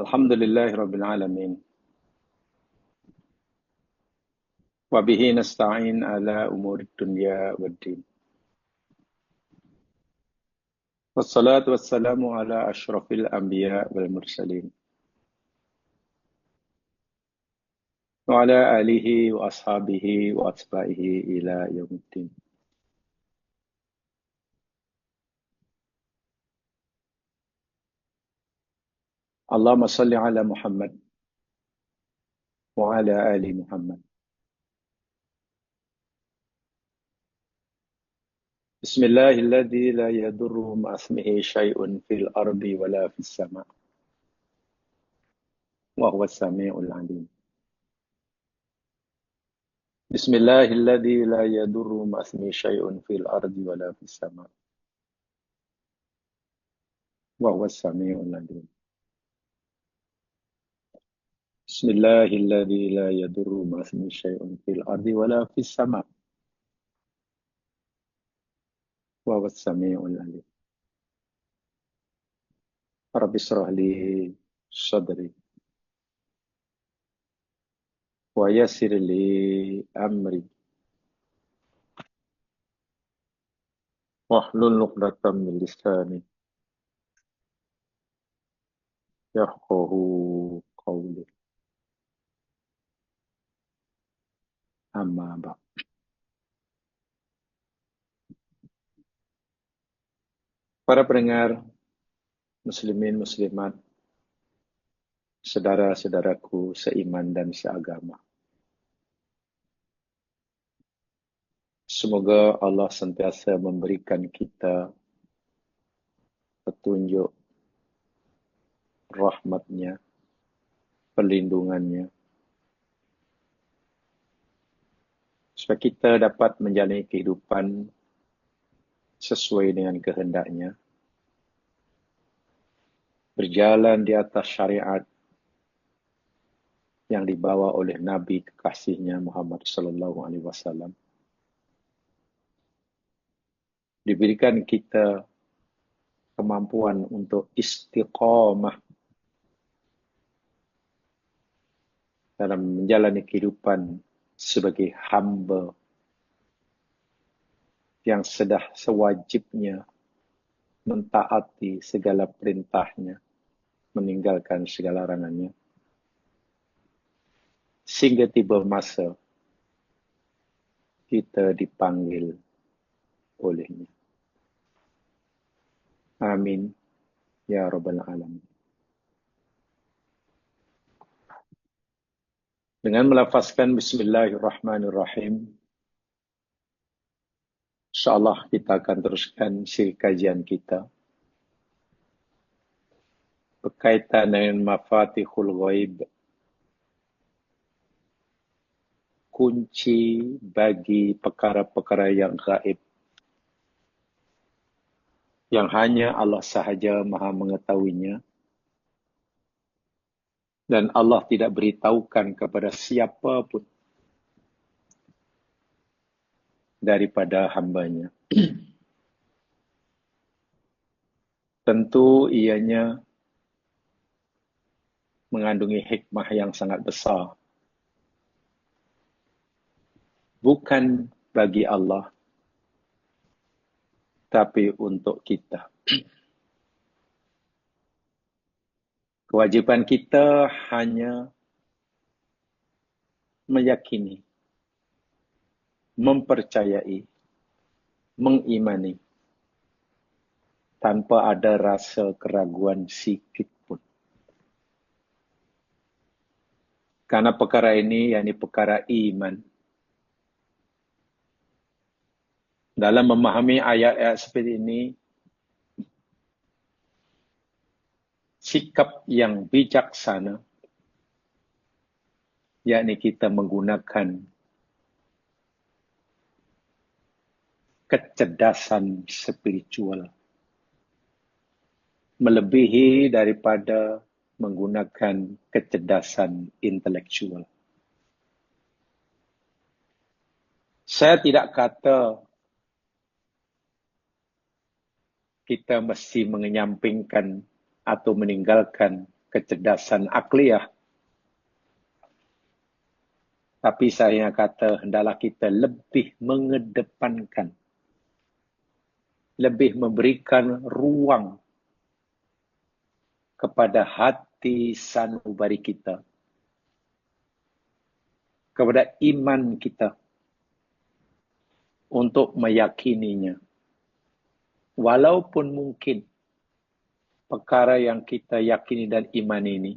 Alhamdulillahirabbil alamin. Wa bihi nasta'in ala umurid dunya waddin. Wassalatu wassalamu ala asyrafil anbiya wal mursalin. Wa ala alihi wa ashabihi wa atba'ihi ila yaumiddin. Allahumma salli ala Muhammad wa ala ali Muhammad. Bismillahilladzi la yadurru ma'asmihi syai'un fil ardi wala fis sama' wa huwas sami'ul 'alim. Bismillahilladzi la yadurru ma'asmihi syai'un fil ardi wala fis sama' wa huwas sami'ul 'alim. Bismillahilladzi la yadurru ma'asmihi syai'un fil ardi wala fis sama' wa huwas sami'ul 'alim. Rabbi shrah li sadri wa yassir li amri wahlul 'uqdatam min lisani yafqahu qawli. Amma ba'd. Para pendengar, muslimin muslimat, saudara-saudaraku seiman dan seagama. Semoga Allah sentiasa memberikan kita petunjuk, rahmatnya, perlindungannya, supaya kita dapat menjalani kehidupan sesuai dengan kehendaknya, berjalan di atas syariat yang dibawa oleh Nabi kekasihnya Muhammad sallallahu alaihi wasallam. Diberikan kita kemampuan untuk istiqamah dalam menjalani kehidupan sebagai hamba yang sudah sewajibnya mentaati segala perintahnya, meninggalkan segala larangannya, sehingga tiba masa kita dipanggil olehnya. Amin ya rabbal alamin. Dengan melafazkan bismillahirrahmanirrahim, insyaallah kita akan teruskan siri kajian kita berkaitan dengan mafatihul ghaib, kunci bagi perkara-perkara yang gaib, yang hanya Allah sahaja maha mengetahuinya, dan Allah tidak beritahukan kepada siapa pun daripada hambanya. Tentu ianya mengandungi hikmah yang sangat besar. Bukan bagi Allah, tapi untuk kita. Kewajiban kita hanya meyakini, mempercayai, mengimani, tanpa ada rasa keraguan sikit pun. Karena perkara ini, yakni perkara iman. Dalam memahami ayat-ayat seperti ini, sikap yang bijaksana, yakni kita menggunakan kecerdasan spiritual, melebihi daripada menggunakan kecerdasan intelektual. Saya tidak kata kita mesti menyampingkan atau meninggalkan kecerdasan akliyah. Tapi saya kata hendaklah kita lebih mengedepankan, lebih memberikan ruang kepada hati sanubari kita, kepada iman kita untuk meyakininya. Walaupun mungkin perkara yang kita yakini dan iman ini,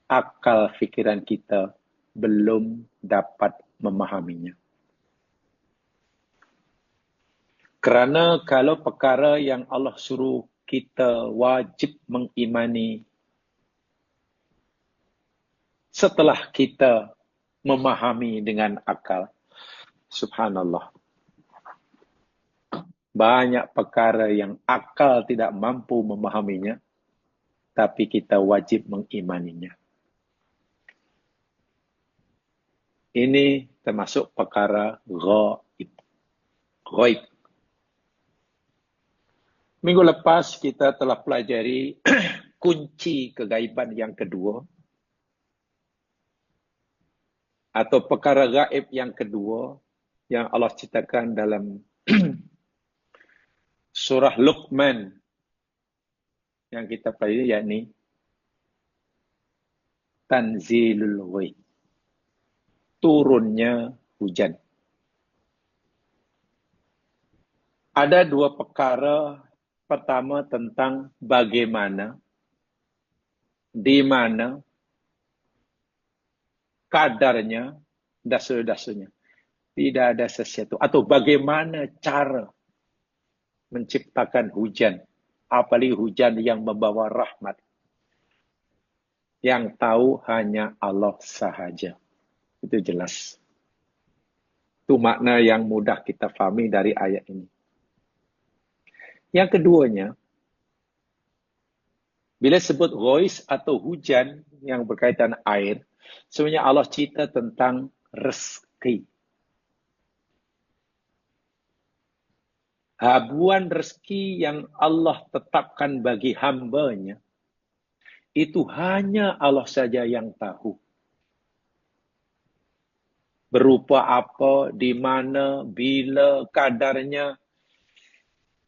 akal fikiran kita belum dapat memahaminya. Kerana kalau perkara yang Allah suruh kita wajib mengimani setelah kita memahami dengan akal, subhanallah, banyak perkara yang akal tidak mampu memahaminya, tapi kita wajib mengimaninya. Ini termasuk perkara ghaib. Ghaib. Minggu lepas kita telah pelajari kunci kegaiban yang kedua, atau perkara gaib yang kedua yang Allah ceritakan dalam surah Luqman yang kita pelajari, yakni tanzilul ghaib, turunnya hujan. Ada dua perkara. Pertama tentang bagaimana, di mana, kadarnya, dasar-dasarnya. Tidak ada sesuatu. Atau bagaimana cara menciptakan hujan. Apalagi hujan yang membawa rahmat. Yang tahu hanya Allah sahaja. Itu jelas. Itu makna yang mudah kita fahami dari ayat ini. Yang keduanya, bila sebut ghois atau hujan yang berkaitan air, sebenarnya Allah cerita tentang rezeki. Habuan rezeki yang Allah tetapkan bagi hamba-Nya, itu hanya Allah saja yang tahu. Berupa apa, di mana, bila, kadarnya,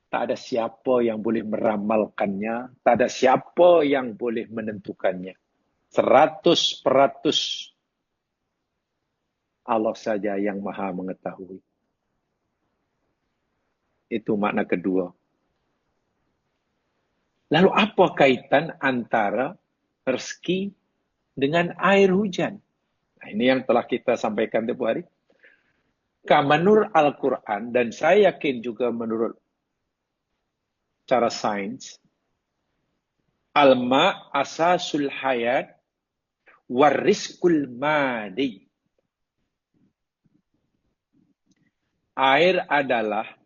tak ada siapa yang boleh meramalkannya, tak ada siapa yang boleh menentukannya. 100% Allah saja yang maha mengetahui. Itu makna kedua. Lalu apa kaitan antara rezeki dengan air hujan? Nah, ini yang telah kita sampaikan tempoh hari. Menurut Al-Quran, dan saya yakin juga menurut cara sains, al-ma' asasul hayat warizqul madi. Air adalah,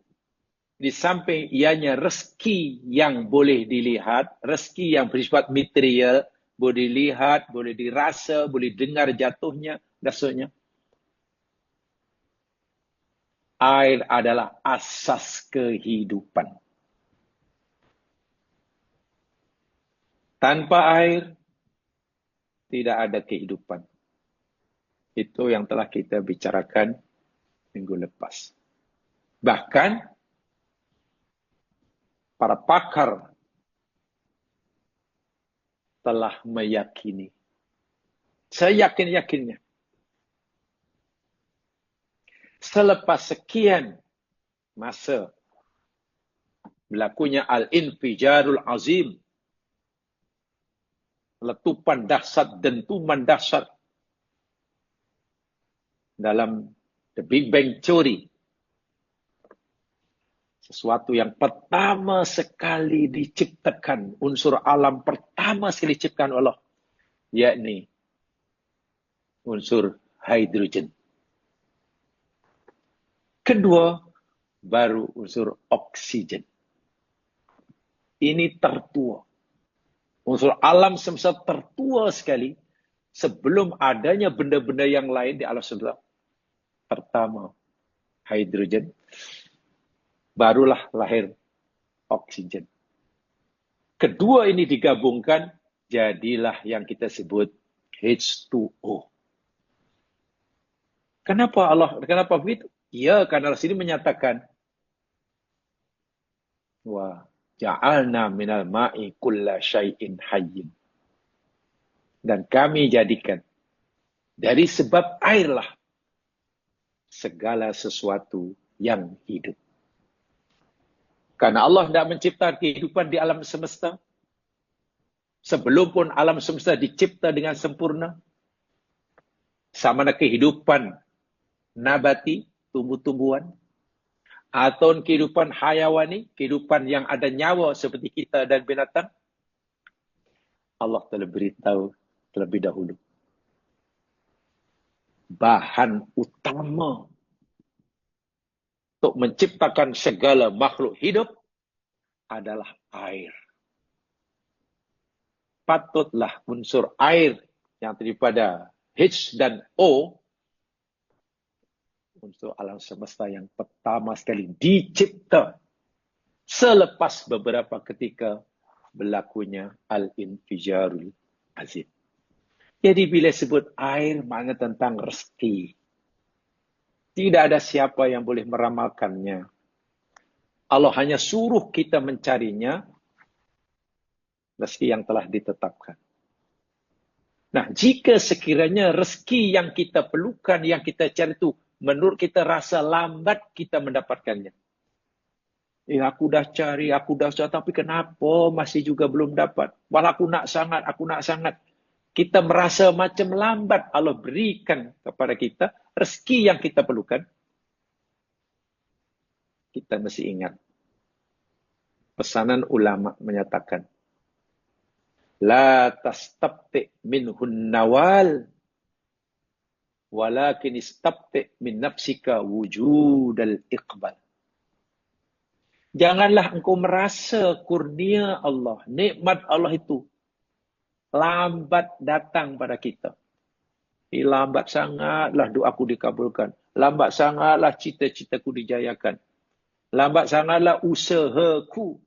di samping ianya rezeki yang boleh dilihat, rezeki yang bersifat material, boleh dilihat, boleh dirasa, boleh dengar jatuhnya, dasarnya. Air adalah asas kehidupan. Tanpa air, tidak ada kehidupan. Itu yang telah kita bicarakan minggu lepas. Bahkan, para pakar telah meyakini. Saya yakin-yakinnya. Selepas sekian masa berlakunya al-infijarul azim, letupan dahsyat, dentuman dahsyat dalam The Big Bang Theory. Sesuatu yang pertama sekali diciptakan, unsur alam pertama sekali diciptakan Allah, yakni unsur hidrogen. Kedua, baru unsur oksigen. Ini tertua. Unsur alam semesta tertua sekali sebelum adanya benda-benda yang lain di alam semesta. Pertama, hidrogen. Barulah lahir oksigen. Kedua ini digabungkan, jadilah yang kita sebut H2O. Kenapa begitu? Ya, karena sini menyatakan, wa ja'alna minal ma'i kulla syai'in hayyin. Dan kami jadikan dari sebab airlah segala sesuatu yang hidup. Karena Allah tidak mencipta kehidupan di alam semesta. Sebelum pun alam semesta dicipta dengan sempurna. Sama ada kehidupan nabati, tumbuh-tumbuhan. Atau kehidupan hayawani, kehidupan yang ada nyawa seperti kita dan binatang. Allah telah beritahu terlebih dahulu. Bahan utama untuk menciptakan segala makhluk hidup adalah air. Patutlah unsur air yang terdiri pada H dan O, unsur alam semesta yang pertama sekali dicipta selepas beberapa ketika berlakunya Al-Infijarul Azim. Jadi bila sebut air, makna tentang rezeki. Tidak ada siapa yang boleh meramalkannya. Allah hanya suruh kita mencarinya, rezeki yang telah ditetapkan. Nah, jika sekiranya rezeki yang kita perlukan, yang kita cari itu, menurut kita rasa lambat kita mendapatkannya. Aku dah cari, tapi kenapa masih juga belum dapat? Walau aku nak sangat. Kita merasa macam lambat Allah berikan kepada kita rezeki yang kita perlukan. Kita mesti ingat. Pesanan ulama menyatakan, La tastabti' minhun nawal, walakin istabti' min nafsika wujudal iqbal. Janganlah engkau merasa kurnia Allah, nikmat Allah itu lambat datang pada kita. Lambat sangatlah doaku dikabulkan. Lambat sangatlah cita-citaku dijayakan. Lambat sangatlah usahaku.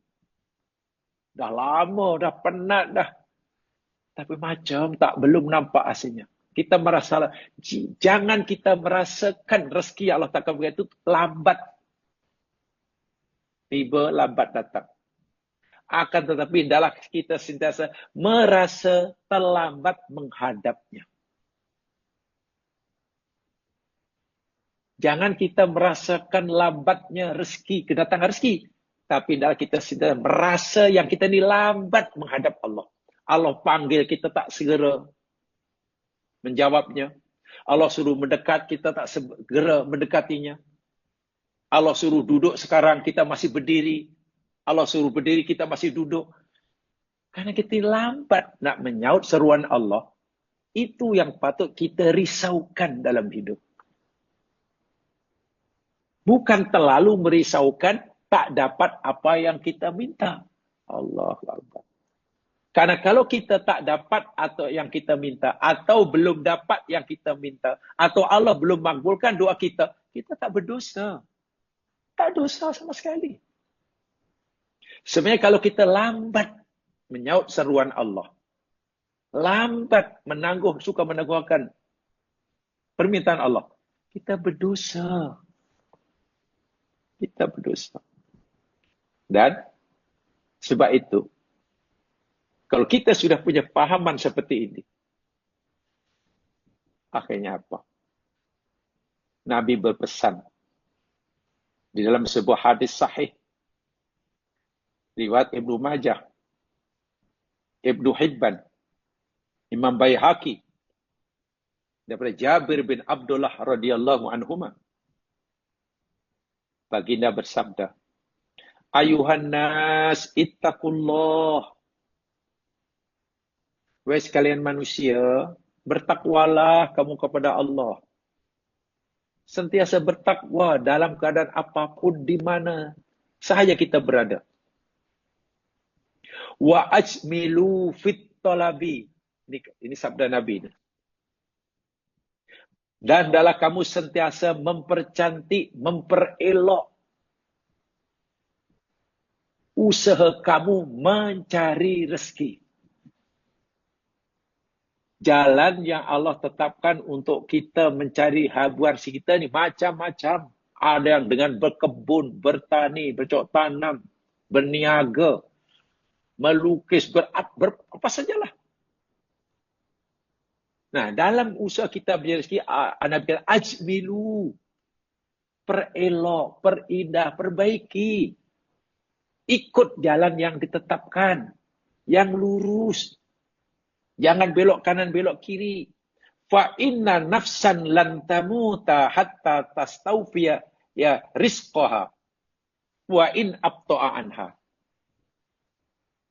Dah lama, dah penat dah. Tapi macam belum nampak hasilnya. Kita merasa, jangan kita merasakan rezeki Allah takkan begitu lambat. Tiba lambat datang. Akan tetapi hendaklah kita sentiasa merasa terlambat menghadapnya. Jangan kita merasakan lambatnya rezeki, kedatangan rezeki. Tapi hendaklah kita sentiasa merasa yang kita ini lambat menghadap Allah. Allah panggil kita tak segera menjawabnya. Allah suruh mendekat, kita tak segera mendekatinya. Allah suruh duduk sekarang, kita masih berdiri. Allah suruh berdiri, kita masih duduk. Karena kita lambat nak menyaut seruan Allah. Itu yang patut kita risaukan dalam hidup. Bukan terlalu merisaukan tak dapat apa yang kita minta. Allahu Akbar. Karena kalau kita tak dapat atau yang kita minta, atau belum dapat yang kita minta, atau Allah belum makbulkan doa kita, kita tak berdosa. Tak dosa sama sekali. Sebenarnya kalau kita lambat menyaut seruan Allah, lambat suka menangguhkan permintaan Allah, kita berdosa. Kita berdosa. Dan sebab itu, kalau kita sudah punya pahaman seperti ini, akhirnya apa? Nabi berpesan di dalam sebuah hadis sahih, riwayat Ibnu Majah, Ibnu Hibban, Imam Baihaqi, daripada Jabir bin Abdullah radhiyallahu anhuma. Baginda bersabda, Ayuhan nas ittaqullah. Wahai sekalian manusia, bertakwalah kamu kepada Allah. Sentiasa bertakwa dalam keadaan apapun di mana sahaja kita berada. Wa ajmilu fit talabi. Ini sabda Nabi. Dan adalah kamu sentiasa mempercantik, memperelok usaha kamu mencari rezeki. Jalan yang Allah tetapkan untuk kita mencari habuan si kita ni macam-macam. Ada yang dengan berkebun, bertani, bercocok tanam, berniaga, melukis, apa sajalah. Nah, dalam usaha kita mencari rezeki, Nabi kata, ajmilu, perelok, perindah, perbaiki. Ikut jalan yang ditetapkan, yang lurus. Jangan belok kanan, belok kiri. Fa inna nafsan lan tamuta hatta tastawfiya ya rizqaha wa in abta'a anha.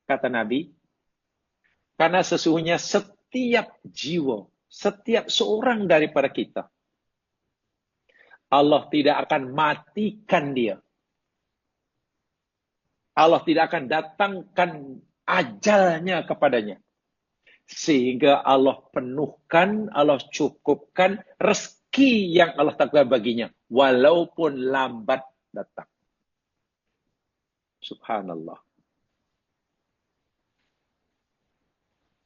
Kata Nabi, karena sesungguhnya setiap jiwa, setiap seorang daripada kita, Allah tidak akan matikan dia. Allah tidak akan datangkan ajalnya kepadanya. Sehingga Allah penuhkan, Allah cukupkan rezeki yang Allah takdirkan baginya. Walaupun lambat datang. Subhanallah.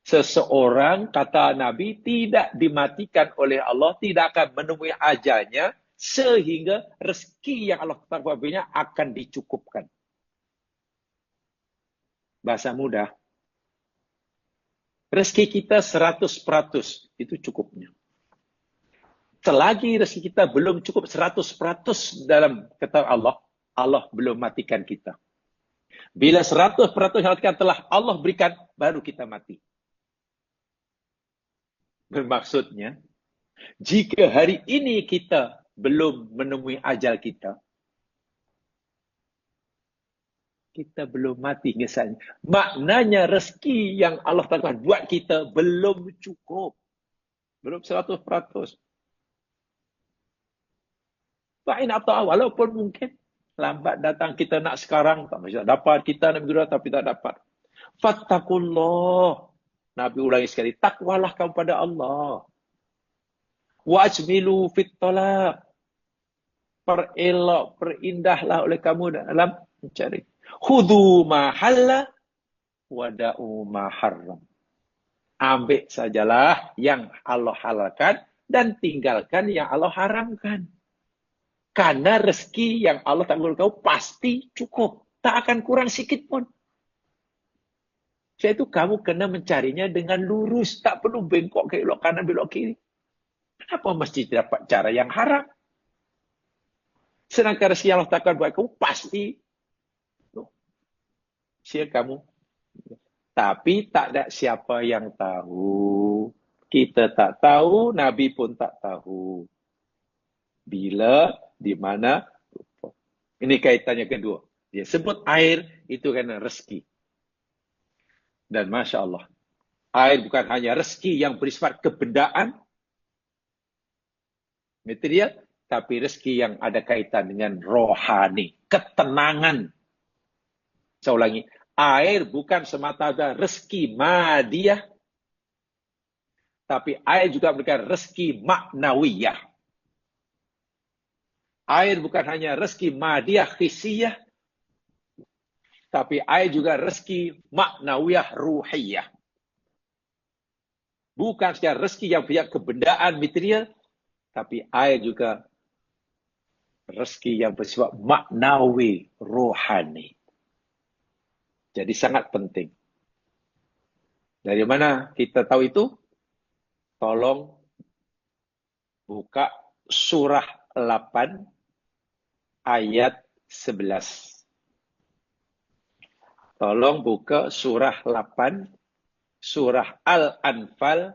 Seseorang, kata Nabi, tidak dimatikan oleh Allah, tidak akan menemui ajalnya, sehingga rezeki yang Allah takdirkan baginya akan dicukupkan. Bahasa mudah. Rezeki kita 100%, itu cukupnya. Selagi rezeki kita belum cukup 100% dalam kata Allah, Allah belum matikan kita. Bila 100% yang telah Allah berikan, baru kita mati. Bermaksudnya, jika hari ini kita belum menemui ajal kita, kita belum mati ngesanya. Maknanya rezeki yang Allah takdirkan buat kita belum cukup. Belum 100%. Fa'in abta'a, walaupun mungkin lambat datang, kita nak sekarang, tak bisa dapat, kita nak berdoa tapi tak dapat. Fattakullah. Nabi ulangi sekali, takwalah kamu pada Allah. Wa'ajmilu fit talab. Perelok, perindahlah oleh kamu dalam mencari. Khudu ma halla wada'u ma harram. Ambil sajalah yang Allah halalkan dan tinggalkan yang Allah haramkan. Karena rezeki yang Allah takdirkan kau pasti cukup. Tak akan kurang sikit pun. Sebab itu kamu kena mencarinya dengan lurus. Tak perlu bengkok ke elok kanan, belok kiri. Kenapa mesti dapat cara yang haram? Sedangkan rezeki yang Allah takdirkan buat kau pasti kamu. Tapi tak ada siapa yang tahu. Kita tak tahu, Nabi pun tak tahu. Bila, di mana. Ini kaitannya kedua. Dia sebut air, itu kerana rezeki. Dan Masya Allah, air bukan hanya rezeki yang bersifat kebendaan, material, tapi rezeki yang ada kaitan dengan rohani, ketenangan. Saya ulangi, air bukan semata-mata rezeki madiyah, tapi air juga memberikan rezeki maknawiyah. Air bukan hanya rezeki madiyah hisiyah, tapi air juga rezeki maknawiyah ruhiyah. Bukan secara rezeki yang punya kebendaan material, tapi air juga rezeki yang bersifat maknawi rohani. Jadi sangat penting. Dari mana kita tahu itu? Tolong buka surah 8 ayat 11. Tolong buka surah 8, surah Al-Anfal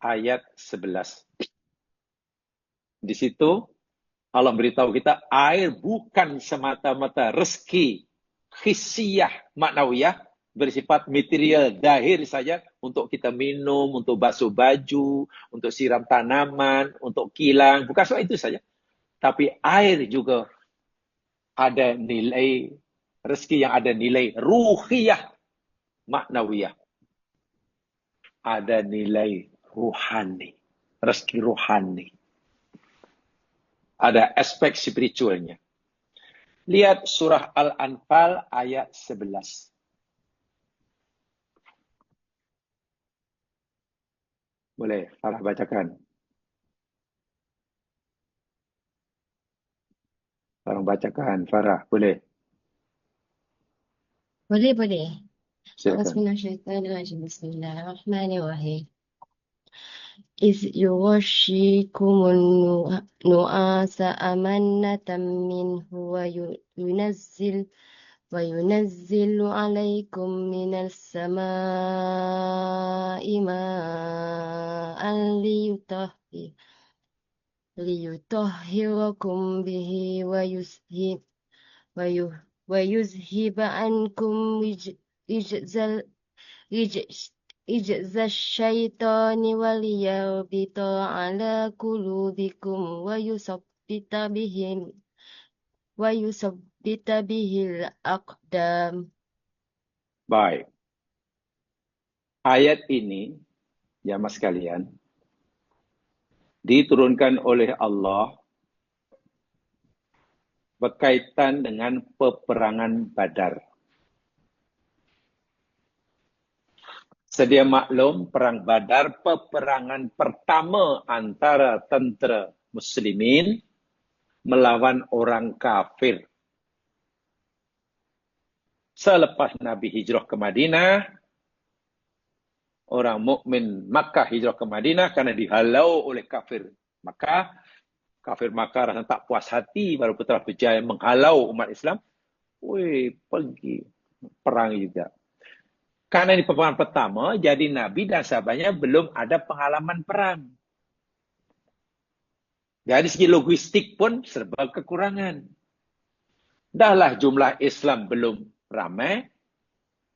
ayat 11. Di situ Allah beritahu kita, air bukan semata-mata rezeki hissiyah maknawiyah, bersifat material dahir saja untuk kita minum, untuk basuh baju, untuk siram tanaman, untuk kilang. Bukan soal itu saja. Tapi air juga ada nilai rezeki yang ada nilai ruhiyah maknawiyah. Ada nilai ruhani, rezeki ruhani. Ada aspek spiritualnya. Lihat surah Al-Anfal ayat 11. Boleh, Farah bacakan. Farah bacakan, Farah, boleh. Boleh, boleh. Silakan. A'udzubillahiminasyaitonirrajim. Bismillahirrahmanirrahim. إذ يغشيكم النعاس أمنة منه وينزل عليكم من السماء ماء ليطهركم به ويذهب عنكم رجز الشيطان وليربط على قلوبكم ويثبت به الأقدام. Baik. Ayat ini, ya mas sekalian, diturunkan oleh Allah berkaitan dengan peperangan Badar. Sedia maklum, perang Badar peperangan pertama antara tentera muslimin melawan orang kafir. Selepas Nabi hijrah ke Madinah, orang mukmin Makkah hijrah ke Madinah karena dihalau oleh kafir Makkah. Kafir Makkah rasa tak puas hati baru telah berjaya menghalau umat Islam. Pergi perang juga. Karena ini peperangan pertama, jadi Nabi dan sahabatnya belum ada pengalaman perang. Dari segi logistik pun serba kekurangan. Dahlah jumlah Islam belum ramai,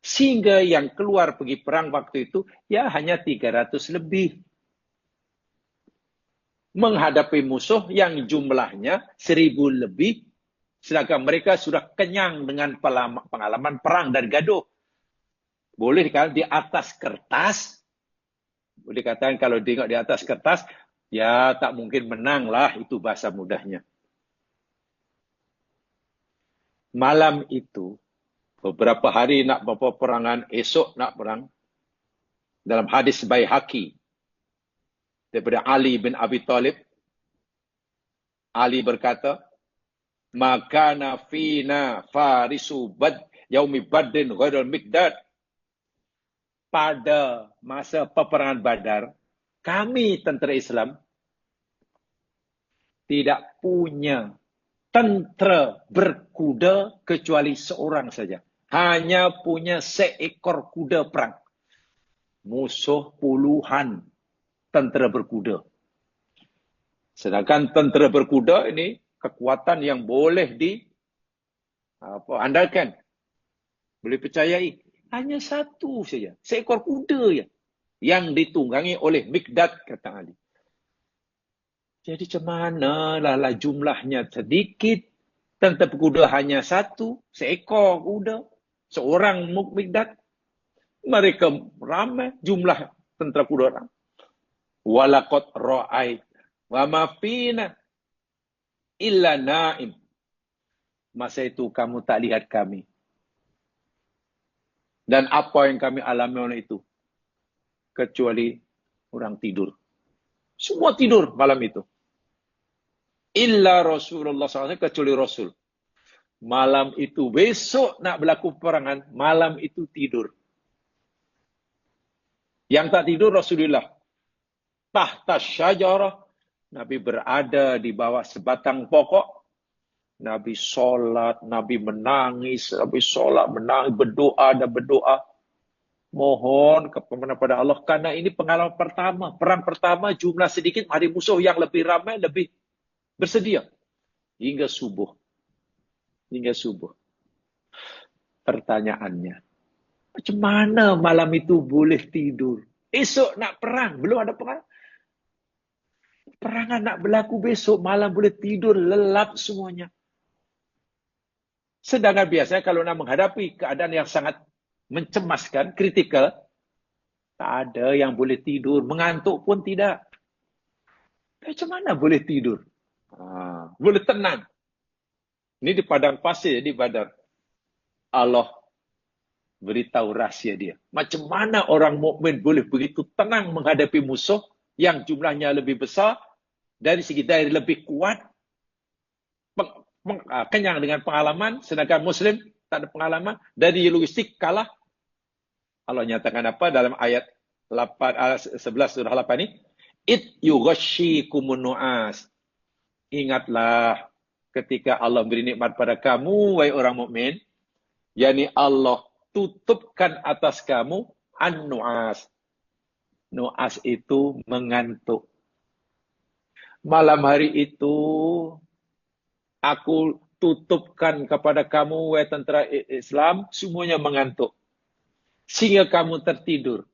sehingga yang keluar pergi perang waktu itu ya hanya 300 lebih. Menghadapi musuh yang jumlahnya 1000 lebih, sedangkan mereka sudah kenyang dengan pengalaman perang dan gaduh. Boleh kan di atas kertas, boleh katakan kalau tengok di atas kertas, ya tak mungkin menang lah, itu bahasa mudahnya. Malam itu, beberapa hari nak peperangan, esok nak perang. Dalam hadis Baihaqi daripada Ali bin Abi Thalib, Ali berkata, "Makana fina farisu yaumi badrin ghairul miqdad." Pada masa peperangan Badar, kami tentera Islam tidak punya tentera berkuda kecuali seorang saja. Hanya punya seekor kuda perang. Musuh puluhan tentera berkuda. Sedangkan tentera berkuda ini kekuatan yang boleh diandalkan, boleh percayai. Hanya satu saja, seekor kuda ya, yang ditunggangi oleh Miqdad, kata Ali. Jadi macam manalah jumlahnya sedikit, tentera berkuda hanya satu, seekor kuda, seorang Miqdad. Mereka ramai jumlah tentera kuda orang. Walaqad ra'ait wa ma fina illa naim. Masa itu kamu tak lihat kami. Dan apa yang kami alami oleh itu? Kecuali orang tidur. Semua tidur malam itu. Illa Rasulullah SAW, kecuali Rasul. Malam itu, besok nak berlaku peperangan, malam itu tidur. Yang tak tidur Rasulullah. Tahta syajarah, Nabi berada di bawah sebatang pokok. Nabi solat, Nabi menangis, Nabi solat, menangis, berdoa dan berdoa. Mohon kepada Allah, karena ini pengalaman pertama. Perang pertama, jumlah sedikit, hari musuh yang lebih ramai, lebih bersedia. Hingga subuh. Hingga subuh. Pertanyaannya, macam mana malam itu boleh tidur? Esok nak perang, belum ada perang. Perangan nak berlaku besok, malam boleh tidur, lelap semuanya. Sedangkan biasanya kalau nak menghadapi keadaan yang sangat mencemaskan, kritikal, tak ada yang boleh tidur, mengantuk pun tidak. Macam mana boleh tidur? Boleh tenang. Ini di padang pasir, di Badar. Allah beritahu rahasia dia. Macam mana orang mukmin boleh begitu tenang menghadapi musuh yang jumlahnya lebih besar, dari segi daya lebih kuat, kenyang dengan pengalaman, sedangkan Muslim tak ada pengalaman, dari logistik kalah. Allah nyatakan apa dalam ayat 11 surah 8 ini? It yughashshikumun nu'as. Ingatlah ketika Allah beri nikmat pada kamu, wahai orang mukmin, yakni Allah tutupkan atas kamu an-nu'as. Nu'as itu mengantuk. Malam hari itu aku tutupkan kepada kamu, wahai tentera Islam, semuanya mengantuk. Sehingga kamu tertidur.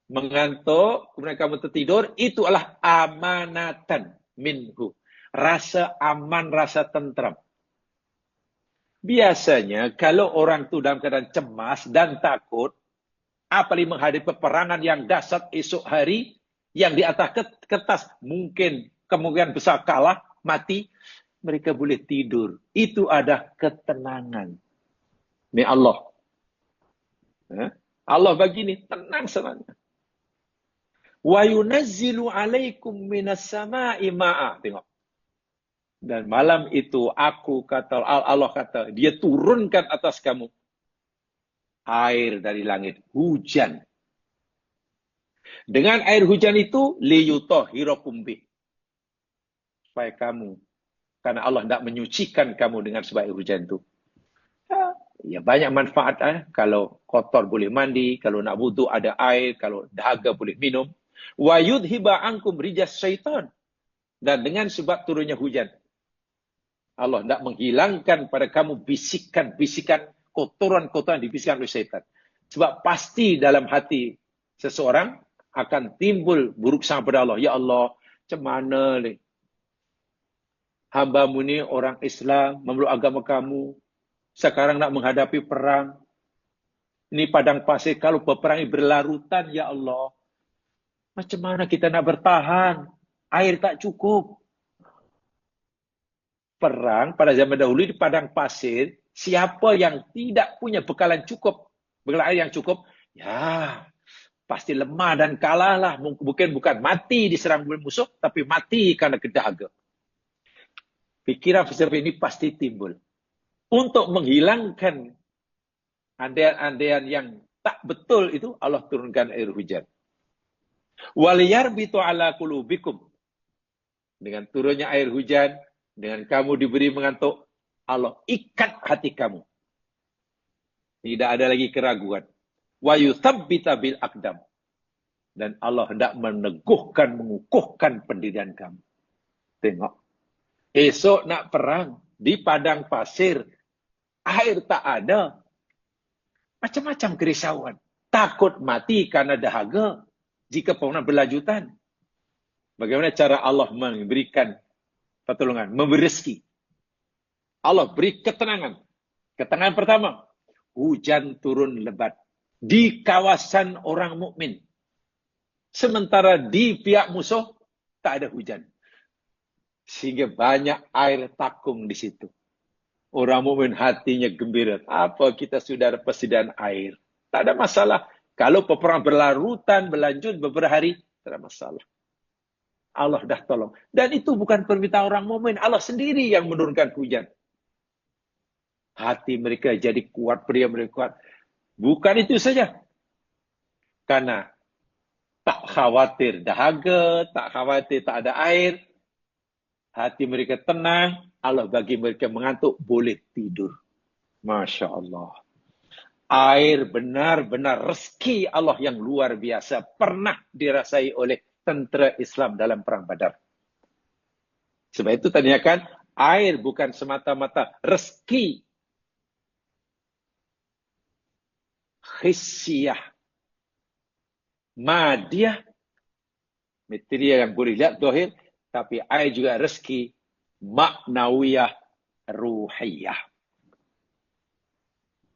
Mengantuk, kemudian kamu tertidur, itu adalah amanatan minhu. Rasa aman, rasa tentram. Biasanya kalau orang itu dalam keadaan cemas dan takut, apalagi menghadapi peperangan yang dahsyat esok hari, yang di atas kertas mungkin kemungkinan besar kalah, mati, mereka boleh tidur. Itu ada ketenangan. Ini Allah. Allah bagi ini tenang semuanya. Wa yunazzilu alaikum minas sama'i ma'a. Tengok. Dan malam itu Allah kata, dia turunkan atas kamu air dari langit, hujan. Dengan air hujan itu liyutahhirakum bih. Supaya kamu, karena Allah tidak menyucikan kamu dengan sebab air hujan itu. Ya banyak manfaat. Kalau kotor boleh mandi, kalau nak wudu ada air, kalau dahaga boleh minum. Wa yudhiba ankum rijas syaitan. Dan dengan sebab turunnya hujan, Allah tidak menghilangkan pada kamu bisikan-bisikan, kotoran-kotoran dibisikkan oleh syaitan. Sebab pasti dalam hati seseorang akan timbul buruk sangka pada Allah. Ya Allah, macam mana ni? Hamba-Mu ni orang Islam, memeluk agama kamu. Sekarang nak menghadapi perang. Ini padang pasir, kalau peperangan berlarutan, ya Allah. Macam mana kita nak bertahan? Air tak cukup. Perang pada zaman dahulu di padang pasir, siapa yang tidak punya bekalan cukup, bekalan air yang cukup, ya pasti lemah dan kalah lah. Bukan mati diserang musuh, tapi mati karena kedahaga. Pikiran seperti ini pasti timbul. Untuk menghilangkan andaian-andaian yang tak betul itu, Allah turunkan air hujan. Waliyarbitu ala qulubikum. Dengan turunnya air hujan, dengan kamu diberi mengantuk, Allah ikat hati kamu. Tidak ada lagi keraguan. Wa yuthabbita bil aqdam. Dan Allah hendak meneguhkan, mengukuhkan pendirian kamu. Tengok. Esok nak perang di padang pasir, air tak ada. Macam-macam kerisauan. Takut mati karena dahaga jika peperangan berlanjutan. Bagaimana cara Allah memberikan pertolongan, memberi rezeki? Allah beri ketenangan. Ketenangan pertama, hujan turun lebat di kawasan orang mukmin. Sementara di pihak musuh tak ada hujan. Sehingga banyak air takung di situ. Orang mukmin hatinya gembira. Apa kita sudah ada persediaan air? Tak ada masalah. Kalau peperangan berlarutan, berlanjut beberapa hari, tak ada masalah. Allah dah tolong. Dan itu bukan permintaan orang mukmin. Allah sendiri yang menurunkan hujan. Hati mereka jadi kuat, pria mereka kuat. Bukan itu saja. Karena tak khawatir dahaga, tak khawatir tak ada air. Hati mereka tenang. Allah bagi mereka mengantuk, boleh tidur. Masya Allah. Air benar-benar rezeki Allah yang luar biasa. Pernah dirasai oleh tentera Islam dalam perang Badar. Sebab itu tanyakan, air bukan semata-mata rezeki hissiyah, madiyah, material yang boleh lihat zahir, tapi air juga rezeki maknawiyah, ruhiyah.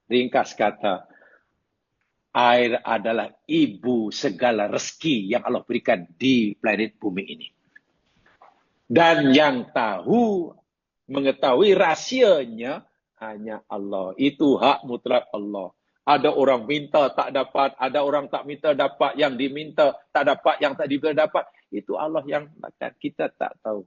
Ringkas kata, air adalah ibu segala rezeki yang Allah berikan di planet bumi ini. Dan yang tahu Mengetahui rahsianya hanya Allah. Itu hak mutlak Allah. Ada orang minta tak dapat, ada orang tak minta dapat, yang diminta tak dapat, yang tak diminta dapat. Itu Allah yang akan kita tak tahu.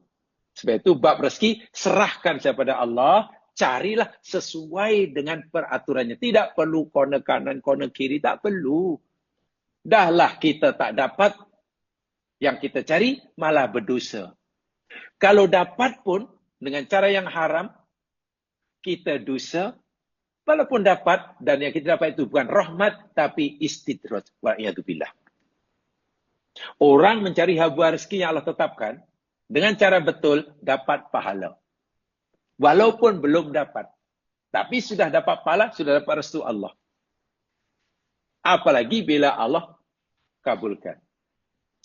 Sebab itu bab rezeki serahkan kepada Allah, carilah sesuai dengan peraturannya. Tidak perlu corner kanan, corner kiri, tak perlu. Dahlah kita tak dapat, yang kita cari malah berdosa. Kalau dapat pun dengan cara yang haram, kita dosa. Walaupun dapat, dan yang kita dapat itu bukan rahmat, tapi istidraj. Wa'iyadzubillah. Orang mencari habuah rezeki yang Allah tetapkan, dengan cara betul, dapat pahala. Walaupun belum dapat. Tapi sudah dapat pahala, sudah dapat restu Allah. Apalagi bila Allah kabulkan.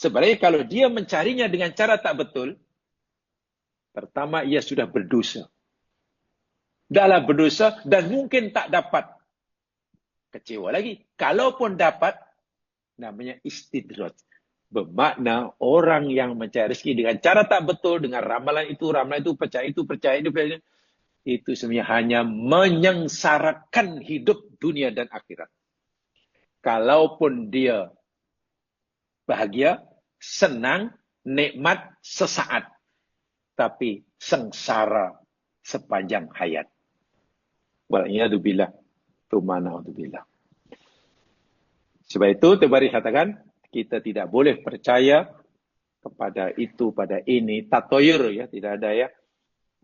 Sebenarnya kalau dia mencarinya dengan cara tak betul, pertama ia sudah berdosa. Dahlah berdosa dan mungkin tak dapat. Kecewa lagi. Kalaupun dapat, namanya istidraj. Bermakna orang yang mencari rezeki dengan cara tak betul, dengan ramalan itu, percaya itu, percaya itu, itu sebenarnya hanya menyengsarakan hidup dunia dan akhirat. Kalaupun dia bahagia, senang, nikmat sesaat, tapi sengsara sepanjang hayat. Wal'iyadzubillah. Tumana'udzubillah. Sebab itu, Tabari katakan, kita tidak boleh percaya kepada itu, pada ini. Tatoyur, ya, tidak ada ya.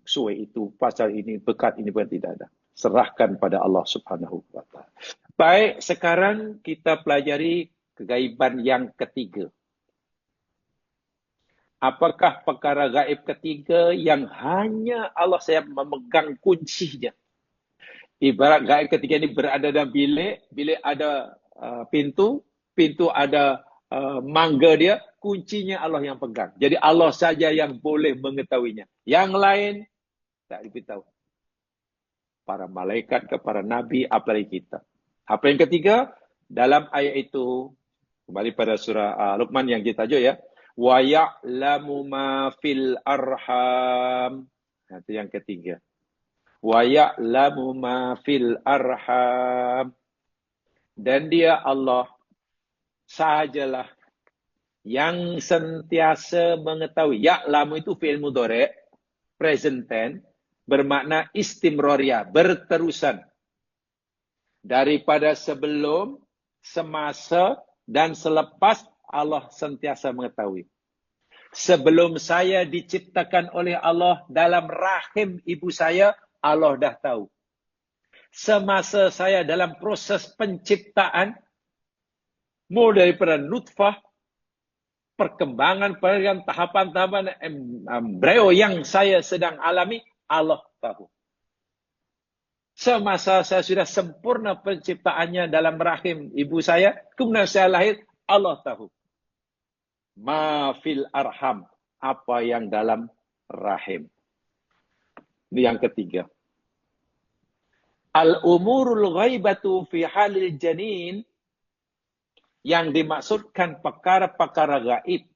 Suai itu, pasal ini, bekat ini pun tidak ada. Serahkan pada Allah Subhanahu wa Ta'ala. Baik, sekarang kita pelajari kegaiban yang ketiga. Apakah perkara gaib ketiga yang hanya Allah saya memegang kuncinya? Ibarat gaib ketiga ini berada dalam bilik, bilik ada pintu, pintu ada mangga dia, kuncinya Allah yang pegang. Jadi Allah saja yang boleh mengetahuinya. Yang lain tak diberitahu. Para malaikat ke para nabi, apalagi kita. Apa yang ketiga? Dalam ayat itu, kembali pada surah Luqman yang kita tajuk ya. Wa ya'lamu ma fil arham. Itu yang ketiga. Wa ya'lamu ma fil arham. Dan dia Allah sahajalah yang sentiasa mengetahui. Ya'lamu itu fi'il mudhari', present tense, bermakna istimroria, berterusan. Daripada sebelum, semasa, dan selepas Allah sentiasa mengetahui. Sebelum saya diciptakan oleh Allah dalam rahim ibu saya, Allah dah tahu. Semasa saya dalam proses penciptaan, mulai daripada nutfah, perkembangan, tahapan-tahapan embrio yang saya sedang alami, Allah tahu. Semasa saya sudah sempurna penciptaannya dalam rahim ibu saya, kemudian saya lahir, Allah tahu. Ma fil arham, apa yang dalam rahim. Ini yang ketiga. Al-umurul ghaibatu fi halil janin, yang dimaksudkan perkara-perkara gaib.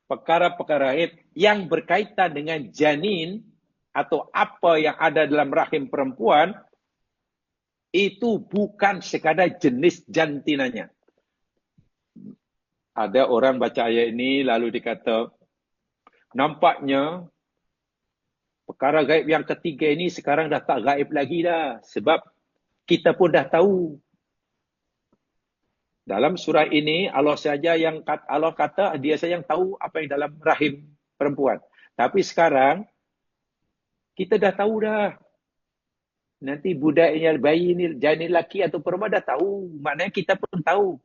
Perkara-perkara gaib yang berkaitan dengan janin atau apa yang ada dalam rahim perempuan, itu bukan sekadar jenis jantinanya. Ada orang baca ayat ini lalu dikata, nampaknya perkara gaib yang ketiga ini sekarang dah tak gaib lagi dah. Sebab kita pun dah tahu. Dalam surah ini, Allah saja yang Allah kata dia saja yang tahu apa yang dalam rahim perempuan. Tapi sekarang, kita dah tahu dah. Nanti budaknya bayi ini, janin lelaki atau perempuan dah tahu. Maknanya kita pun tahu.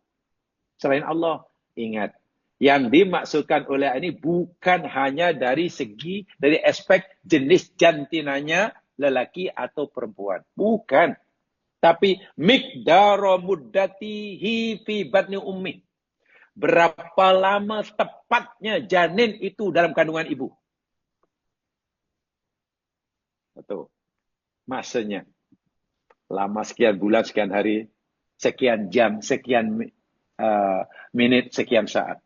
Selain Allah. Ingat, yang dimaksudkan oleh ini bukan hanya dari aspek jenis jantinanya lelaki atau perempuan. Bukan. Tapi miqdara muddatihi fi batni ummi. Berapa lama tepatnya janin itu dalam kandungan ibu. Betul. Masanya. Lama sekian bulan, sekian hari, sekian jam, sekian menit, sekian saat.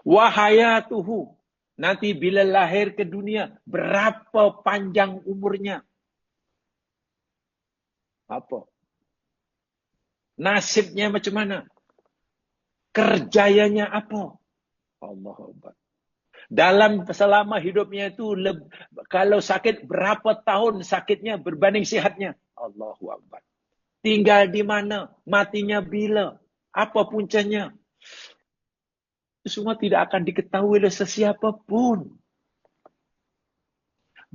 Wahayatuhu, Nanti bila lahir ke dunia, berapa panjang umurnya? Apa? Nasibnya macam mana? Kerjayanya apa? Allah Akbar. Dalam selama hidupnya itu, kalau sakit, berapa tahun sakitnya berbanding sihatnya? Allahu Akbar. Tinggal di mana? Matinya bila? Apa puncanya? Itu semua tidak akan diketahui oleh sesiapa pun.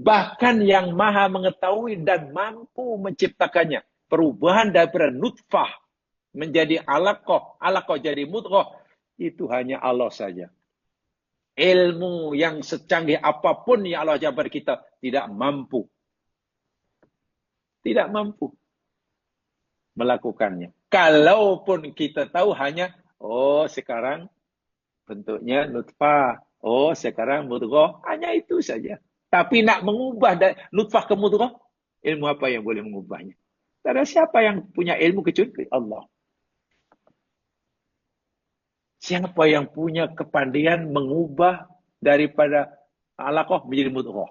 Bahkan yang maha mengetahui dan mampu menciptakannya. Perubahan daripada nutfah menjadi alaqah, alaqah jadi mudghah, itu hanya Allah saja. Ilmu yang secanggih apapun yang Allah ajar kepada kita tidak mampu. Tidak mampu melakukannya. Kalaupun kita tahu hanya, oh sekarang bentuknya nutfah, oh sekarang mudghah, hanya itu saja. Tapi nak mengubah dari nutfah ke mudghah, ilmu apa yang boleh mengubahnya? Tak ada siapa yang punya ilmu kecuali Allah. Siapa yang punya kepandaian mengubah daripada alaqah menjadi mudghah?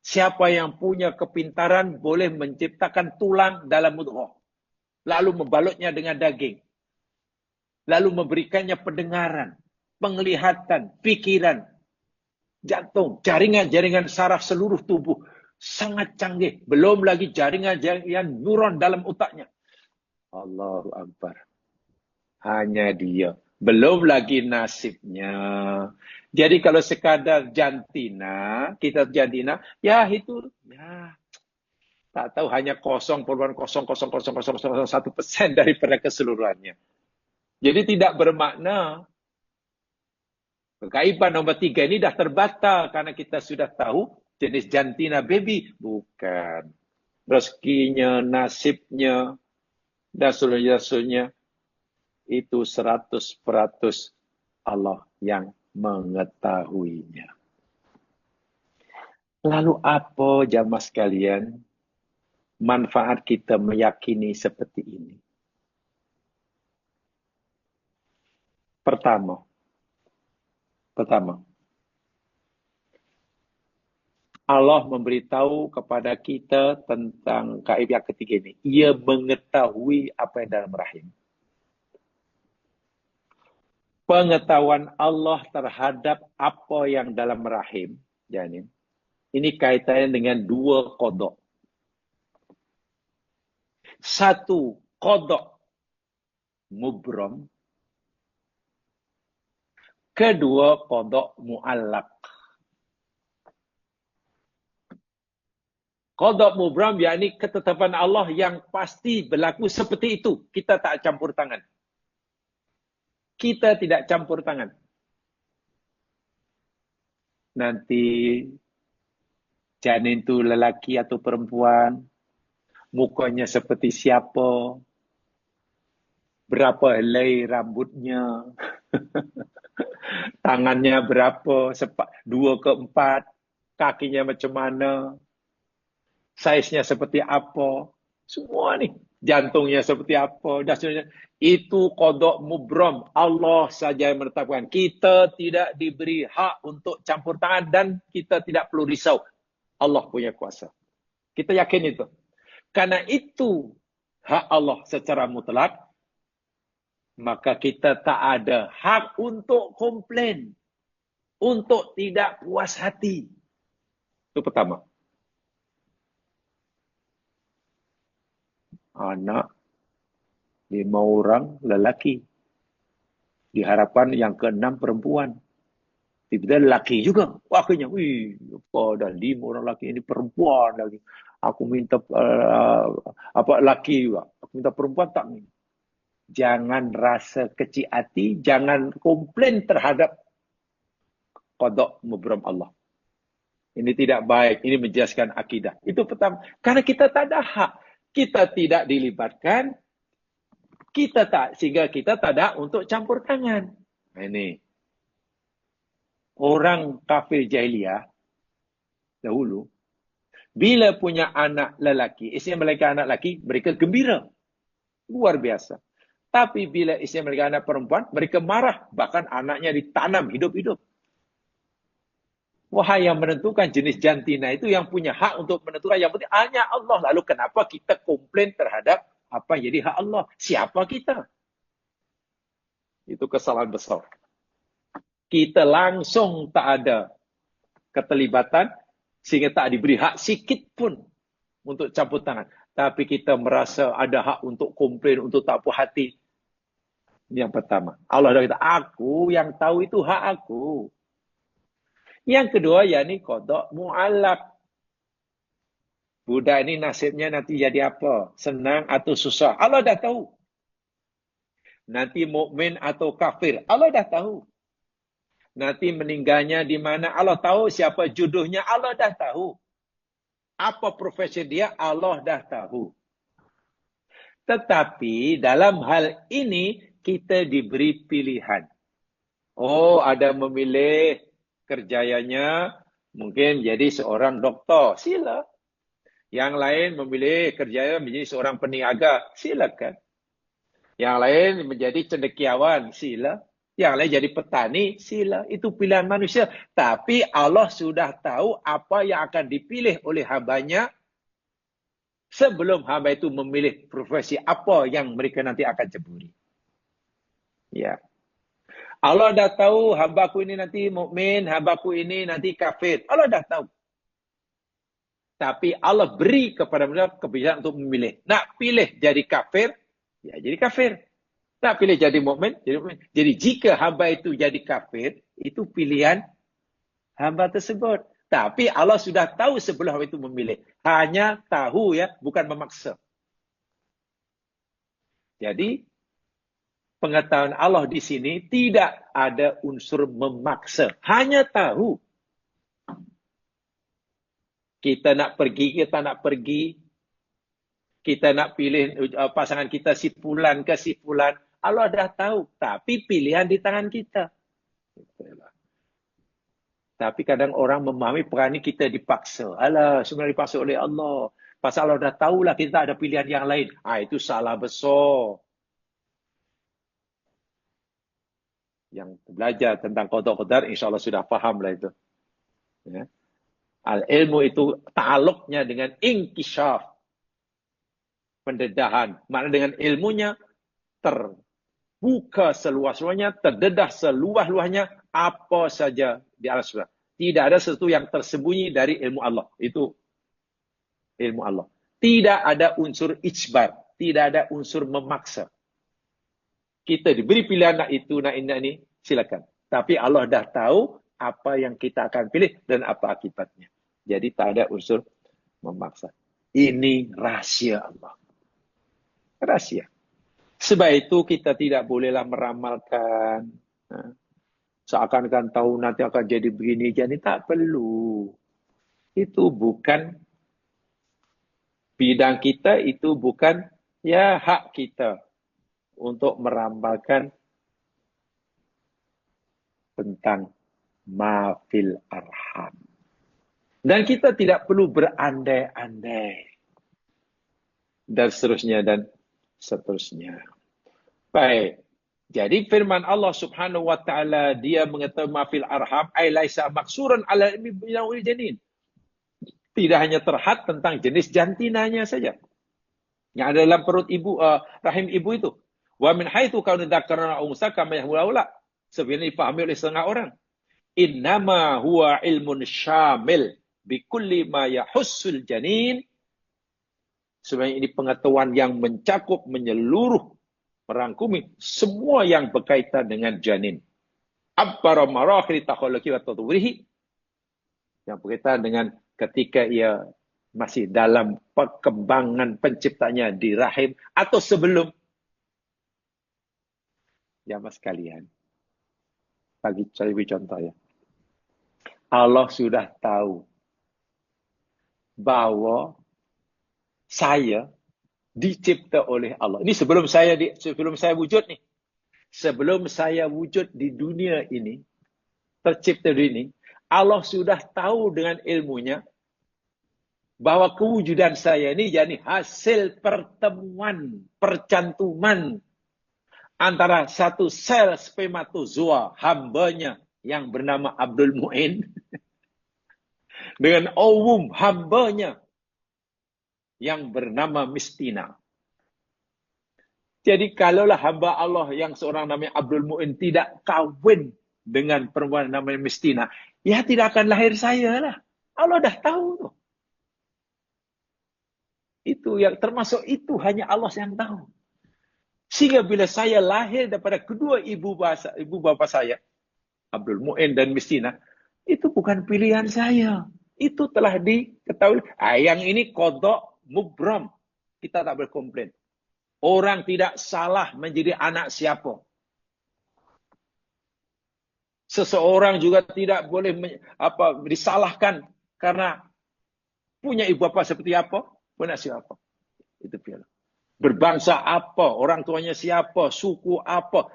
Siapa yang punya kepintaran boleh menciptakan tulang dalam mudghah, lalu membalutnya dengan daging, lalu memberikannya pendengaran, penglihatan, pikiran, jantung, jaringan-jaringan saraf seluruh tubuh. Sangat canggih. Belum lagi jaringan-jaringan neuron dalam otaknya. Allahu Akbar. Hanya dia. Belum lagi nasibnya. Jadi kalau sekadar jantina, kita jantina, ya itu, ya tak tahu hanya 0,0000001% daripada keseluruhannya. Jadi tidak bermakna kegaiban nombor 3 ini dah terbata karena kita sudah tahu jenis jantina baby. Bukan. Rezekinya, nasibnya, dan seluruhnya itu 100% Allah yang mengetahuinya. Lalu apa jamaah sekalian manfaat kita meyakini seperti ini? Pertama, Allah memberitahu kepada kita tentang kaidah ketiga ini. Ia mengetahui apa yang dalam rahim. Pengetahuan Allah terhadap apa yang dalam rahim, janin, ini kaitannya dengan 2 qada. 1 qada mubram, kedua qada muallaq. Qada mubram yakni ketetapan Allah yang pasti berlaku seperti itu. Kita tak campur tangan. Kita tidak campur tangan. Nanti janin itu lelaki atau perempuan, mukanya seperti siapa, berapa helai rambutnya, tangannya berapa, 2 ke 4, kakinya macam mana, saiznya seperti apa, semua nih, jantungnya seperti apa, dan sebagainya. Itu qada mubram. Allah saja yang menetapkan. Kita tidak diberi hak untuk campur tangan dan kita tidak perlu risau. Allah punya kuasa. Kita yakin itu. Karena itu hak Allah secara mutlak, maka kita tak ada hak untuk komplain, untuk tidak puas hati. Itu pertama. Anak 5 orang lelaki. Diharapkan yang ke-6 perempuan. Tiba-tiba lelaki juga. Akhirnya, wih, apa dah 5 orang lelaki ini perempuan lagi. Aku minta lelaki juga. Aku minta perempuan tak minta. Jangan rasa kecil hati, jangan komplain terhadap qada mubram Allah. Ini tidak baik, ini menjelaskan akidah. Itu pertama. Karena kita tak ada hak. Kita tidak dilibatkan, sehingga kita tak ada untuk campur tangan. Nah, ini. Orang kafir jahiliyah dahulu, bila punya anak lelaki, isteri mereka anak lelaki, mereka gembira. Luar biasa. Tapi bila isteri mereka anak perempuan, mereka marah. Bahkan anaknya ditanam hidup-hidup. Wahai yang menentukan jenis jantina itu yang punya hak untuk menentukan. Yang penting hanya Allah. Lalu kenapa kita komplain terhadap apa yang jadi hak Allah? Siapa kita? Itu kesalahan besar. Kita langsung tak ada keterlibatan sehingga tak diberi hak sikit pun untuk campur tangan. Tapi kita merasa ada hak untuk komplain, untuk tak puas hati. Ini yang pertama. Allah dah kata, aku yang tahu itu hak aku. Yang kedua, yakni qada mu'allaq. Budak ini nasibnya nanti jadi apa? Senang atau susah? Allah dah tahu. Nanti mukmin atau kafir? Allah dah tahu. Nanti meninggalnya di mana? Allah tahu. Siapa jodohnya? Allah dah tahu. Apa profesi dia? Allah dah tahu. Tetapi dalam hal ini kita diberi pilihan. Oh, ada memilih kerjayanya mungkin jadi seorang doktor. Sila. Yang lain memilih kerjaya menjadi seorang peniaga. Silakan. Yang lain menjadi cendekiawan. Sila. Yang lain jadi petani. Sila. Itu pilihan manusia. Tapi Allah sudah tahu apa yang akan dipilih oleh hambanya sebelum hamba itu memilih profesi apa yang mereka nanti akan ceburi. Ya. Allah dah tahu hambaku ini nanti mukmin, hambaku ini nanti kafir. Allah dah tahu. Tapi Allah beri kepada mereka kebijakan untuk memilih. Nak pilih jadi kafir, ya jadi kafir. Nak pilih jadi mukmin, jadi mukmin. Jadi jika hamba itu jadi kafir, itu pilihan hamba tersebut. Tapi Allah sudah tahu sebelum hamba itu memilih. Hanya tahu ya, bukan memaksa. Jadi pengetahuan Allah di sini tidak ada unsur memaksa. Hanya tahu. Kita nak pergi, kita nak pergi. Kita nak pilih pasangan kita si fulan ke si fulan. Allah dah tahu. Tapi pilihan di tangan kita. Tapi kadang orang memahami peran ini kita dipaksa. Alah, sebenarnya dipaksa oleh Allah. Pasal Allah dah tahulah kita ada pilihan yang lain. Itu salah besar. Yang belajar tentang qada qadar, insyaAllah sudah fahamlah itu. Ya. Al-ilmu itu ta'aluknya dengan inkishaf. Pendedahan. Maknanya dengan ilmunya terbuka seluas-luasnya, terdedah seluas-luasnya apa saja di alam semesta. Tidak ada sesuatu yang tersembunyi dari ilmu Allah. Itu ilmu Allah. Tidak ada unsur ijbar. Tidak ada unsur memaksa. Kita diberi pilihan nak itu, nak ini, silakan. Tapi Allah dah tahu apa yang kita akan pilih dan apa akibatnya. Jadi tak ada unsur memaksa. Ini rahsia Allah. Rahsia. Sebab itu kita tidak bolehlah meramalkan. Seakan-akan tahu nanti akan jadi begini. Jadi tak perlu. Itu bukan bidang kita. Itu bukan ya hak kita. Untuk meramalkan tentang mafil arham. Dan kita tidak perlu berandai-andai. Dan seterusnya dan seterusnya. Baik. Jadi firman Allah Subhanahu wa taala dia mengatakan mafil arham ay laisa maksuran ala ilmi binawil janin. Tidak hanya terhad tentang jenis jantinanya saja. Yang ada dalam perut ibu rahim ibu itu. Wa min haitsu kaunu dzakarna unsa kama yahula. Sebenarnya dipahami oleh setengah orang. Innama huwa ilmun syamil bikulli ma yahussul janin. Sebenarnya ini pengetahuan yang mencakup, menyeluruh, merangkumi semua yang berkaitan dengan janin. Abbara marakhil takhalluqi wa tatwirihi. Yang berkaitan dengan ketika ia masih dalam perkembangan penciptanya di rahim atau sebelum. Jamaah sekalian. Bagi contoh ya. Allah sudah tahu bahwa saya dicipta oleh Allah. Ini sebelum saya wujud nih. Sebelum saya wujud di dunia ini, tercipta di ini, Allah sudah tahu dengan ilmunya bahwa kewujudan saya ini jadi hasil pertemuan, percantuman antara satu sel spermatozoa hambanya yang bernama Abdul Mu'in dengan ovum hambanya yang bernama Mistina. Jadi kalaulah hamba Allah yang seorang namanya Abdul Mu'in tidak kawin dengan perempuan namanya Mistina, ya tidak akan lahir saya lah. Allah dah tahu tuh. Itu yang termasuk itu hanya Allah yang tahu. Sehingga bila saya lahir daripada kedua ibu bapa saya, Abdul Mu'in dan Mistina, itu bukan pilihan saya. Itu telah diketahui. Yang ini kodok mubram. Kita tak boleh komplain. Orang tidak salah menjadi anak siapa. Seseorang juga tidak boleh disalahkan karena punya ibu bapa seperti apa, punya siapa. Itu pilihan. Berbangsa apa, orang tuanya siapa, suku apa.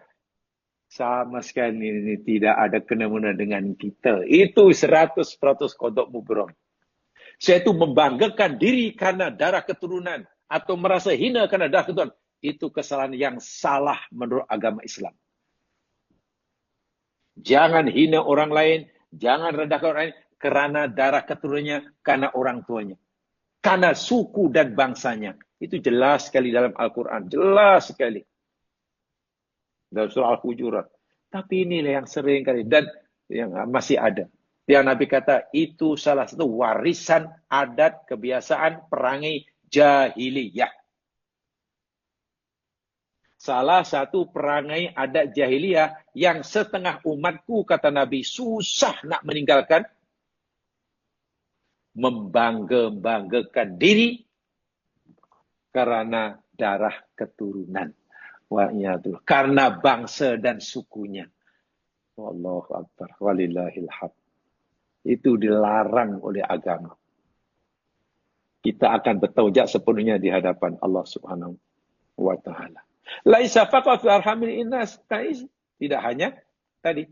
Sama sekali ini tidak ada kena-mena dengan kita. Itu 100% kodok mubram. Saya itu membanggakan diri karena darah keturunan atau merasa hina karena darah keturunan. Itu kesalahan yang salah menurut agama Islam. Jangan hina orang lain, jangan rendahkan orang lain karena darah keturunannya, karena orang tuanya. Karena suku dan bangsanya. Itu jelas sekali dalam Al-Quran. Jelas sekali. Dalam surah Al-Hujurat. Tapi inilah yang sering kali. Dan yang masih ada. Yang Nabi kata, itu salah satu warisan adat kebiasaan perangai jahiliyah. Salah satu perangai adat jahiliyah yang setengah umatku, kata Nabi, susah nak meninggalkan. Membanggakan diri karena darah keturunan. Karena bangsa dan sukunya. Wallahu akbar. Walillahil hamd. Itu dilarang oleh agama. Kita akan bertanggung jawab sepenuhnya di hadapan Allah Subhanahu wa taala. Laisa faqat fi arhamil innas. Tidak hanya tadi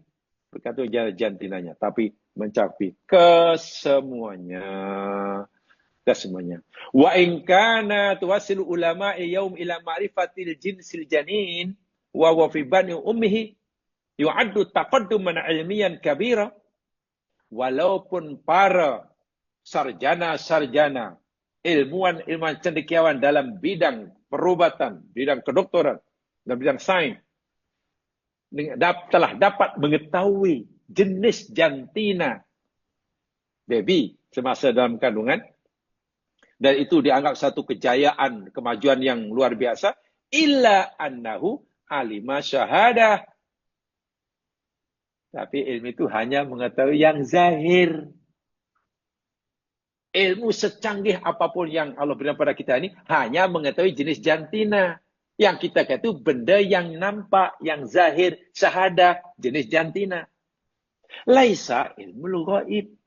berkata jantinanya, tapi mencapai kesemuanya. Kesemuanya. Wa in kana tuwasilu ulama yaum ila ma'rifatil jinsil janin wa fi bani ummihi yu'addu taqadduman ilmiyan kabira. Walaupun para sarjana-sarjana, ilmuwan cendekiawan dalam bidang perubatan, bidang kedokteran, dan bidang sains, telah dapat mengetahui jenis jantina baby semasa dalam kandungan, dan itu dianggap satu kejayaan, kemajuan yang luar biasa, illa annahu alima syahadah. Tapi ilmu itu hanya mengetahui yang zahir. Ilmu secanggih apapun yang Allah berikan pada kita ini hanya mengetahui jenis jantina. Yang kita kata itu benda yang nampak, yang zahir, syahadah, jenis jantina. Laisa ilmu ghaib.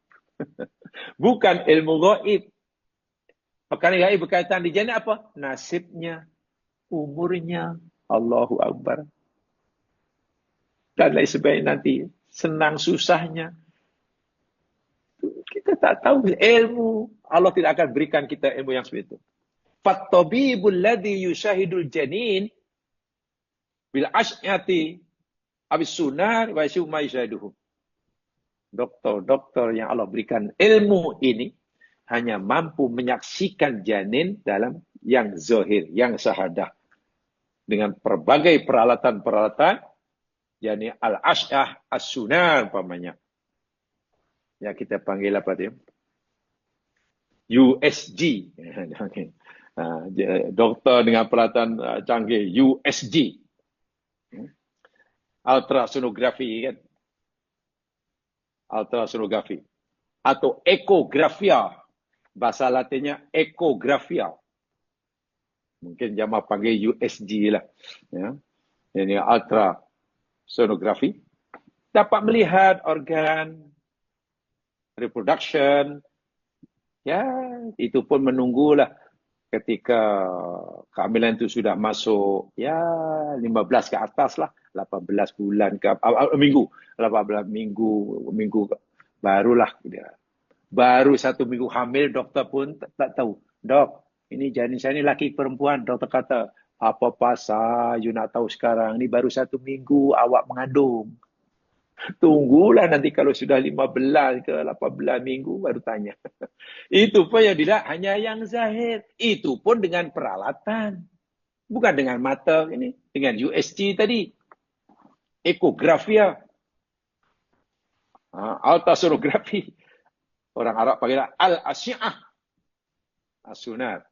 Bukan ilmu ghaib. Perkara ghaib berkaitan di janin apa? Nasibnya, umurnya, Allahu Akbar. Dan lain sebagainya nanti. Senang susahnya. Kita tak tahu ilmu. Allah tidak akan berikan kita ilmu yang seperti itu. Fattabibul ladzi yushahidul janin bil asyati abis sunar wa yasuma yashaduhu. Dokter-dokter yang Allah berikan ilmu ini hanya mampu menyaksikan janin dalam yang zahir, yang syahadah. Dengan berbagai peralatan-peralatan, yakni al-asyah as-sunar umpamanya. Ya kita panggil apa dia? USG. Dokter dengan peralatan canggih, USG. Ultrasonografi kan? Ultrasonografi. Atau ekografia. Bahasa latinnya ekografia. Mungkin jamaah panggil USG lah. Ya. Ini ultrasonografi. Dapat melihat organ reproduction. Ya, itu pun menunggulah ketika kehamilan itu sudah masuk ya 15 ke atas lah, 18 bulan ke minggu, 18 minggu barulah dia. Baru 1 minggu hamil, dokter pun tak tahu. Dok, ini janin saya ni laki perempuan. Dokter kata, apa pasal you nak tahu sekarang? Ni baru 1 minggu awak mengandung. Tunggulah nanti kalau sudah 15 ke 18 minggu baru tanya. Itu pun yang tidak hanya yang zahir. Itu pun dengan peralatan. Bukan dengan mata ini. Dengan USG tadi. Ekografia. Ultrasonografi. Orang Arab panggil al-asyi'ah. As-sunat.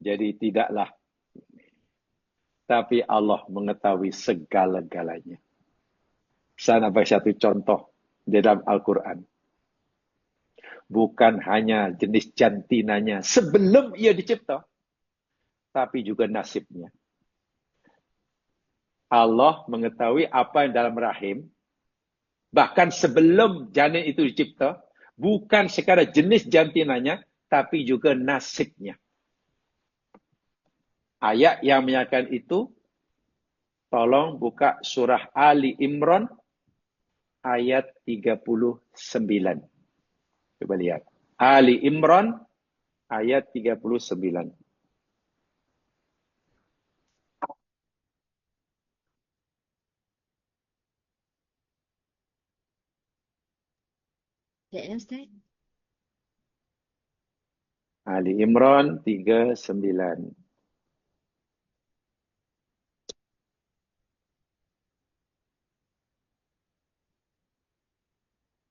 Jadi tidaklah. Tapi Allah mengetahui segala-galanya. Saya bagi satu contoh di dalam Al-Quran. Bukan hanya jenis jantinanya sebelum ia dicipta, tapi juga nasibnya. Allah mengetahui apa yang dalam rahim, bahkan sebelum janin itu dicipta, bukan sekadar jenis jantinanya, tapi juga nasibnya. Ayat yang menyatakan itu, tolong buka surah Ali Imran, ayat 39. Coba lihat. Ali Imran, ayat 39. Sekejap, Ustaz. Ali Imran 39.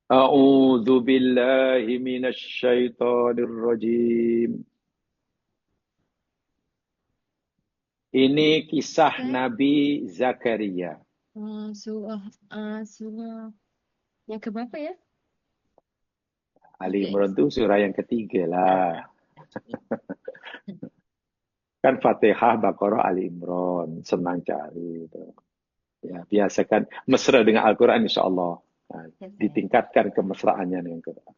A'udzu billahi minasy syaithanir rajim. Ini kisah Nabi Zakaria. Surah yang keberapa ya? Ali Imran itu surah yang ketiga lah. Kan Fatihah, Baqarah, Ali Imran. Senang cari. Ya, biasakan mesra dengan Al-Quran insyaAllah. Nah, ditingkatkan kemesraannya dengan Quran.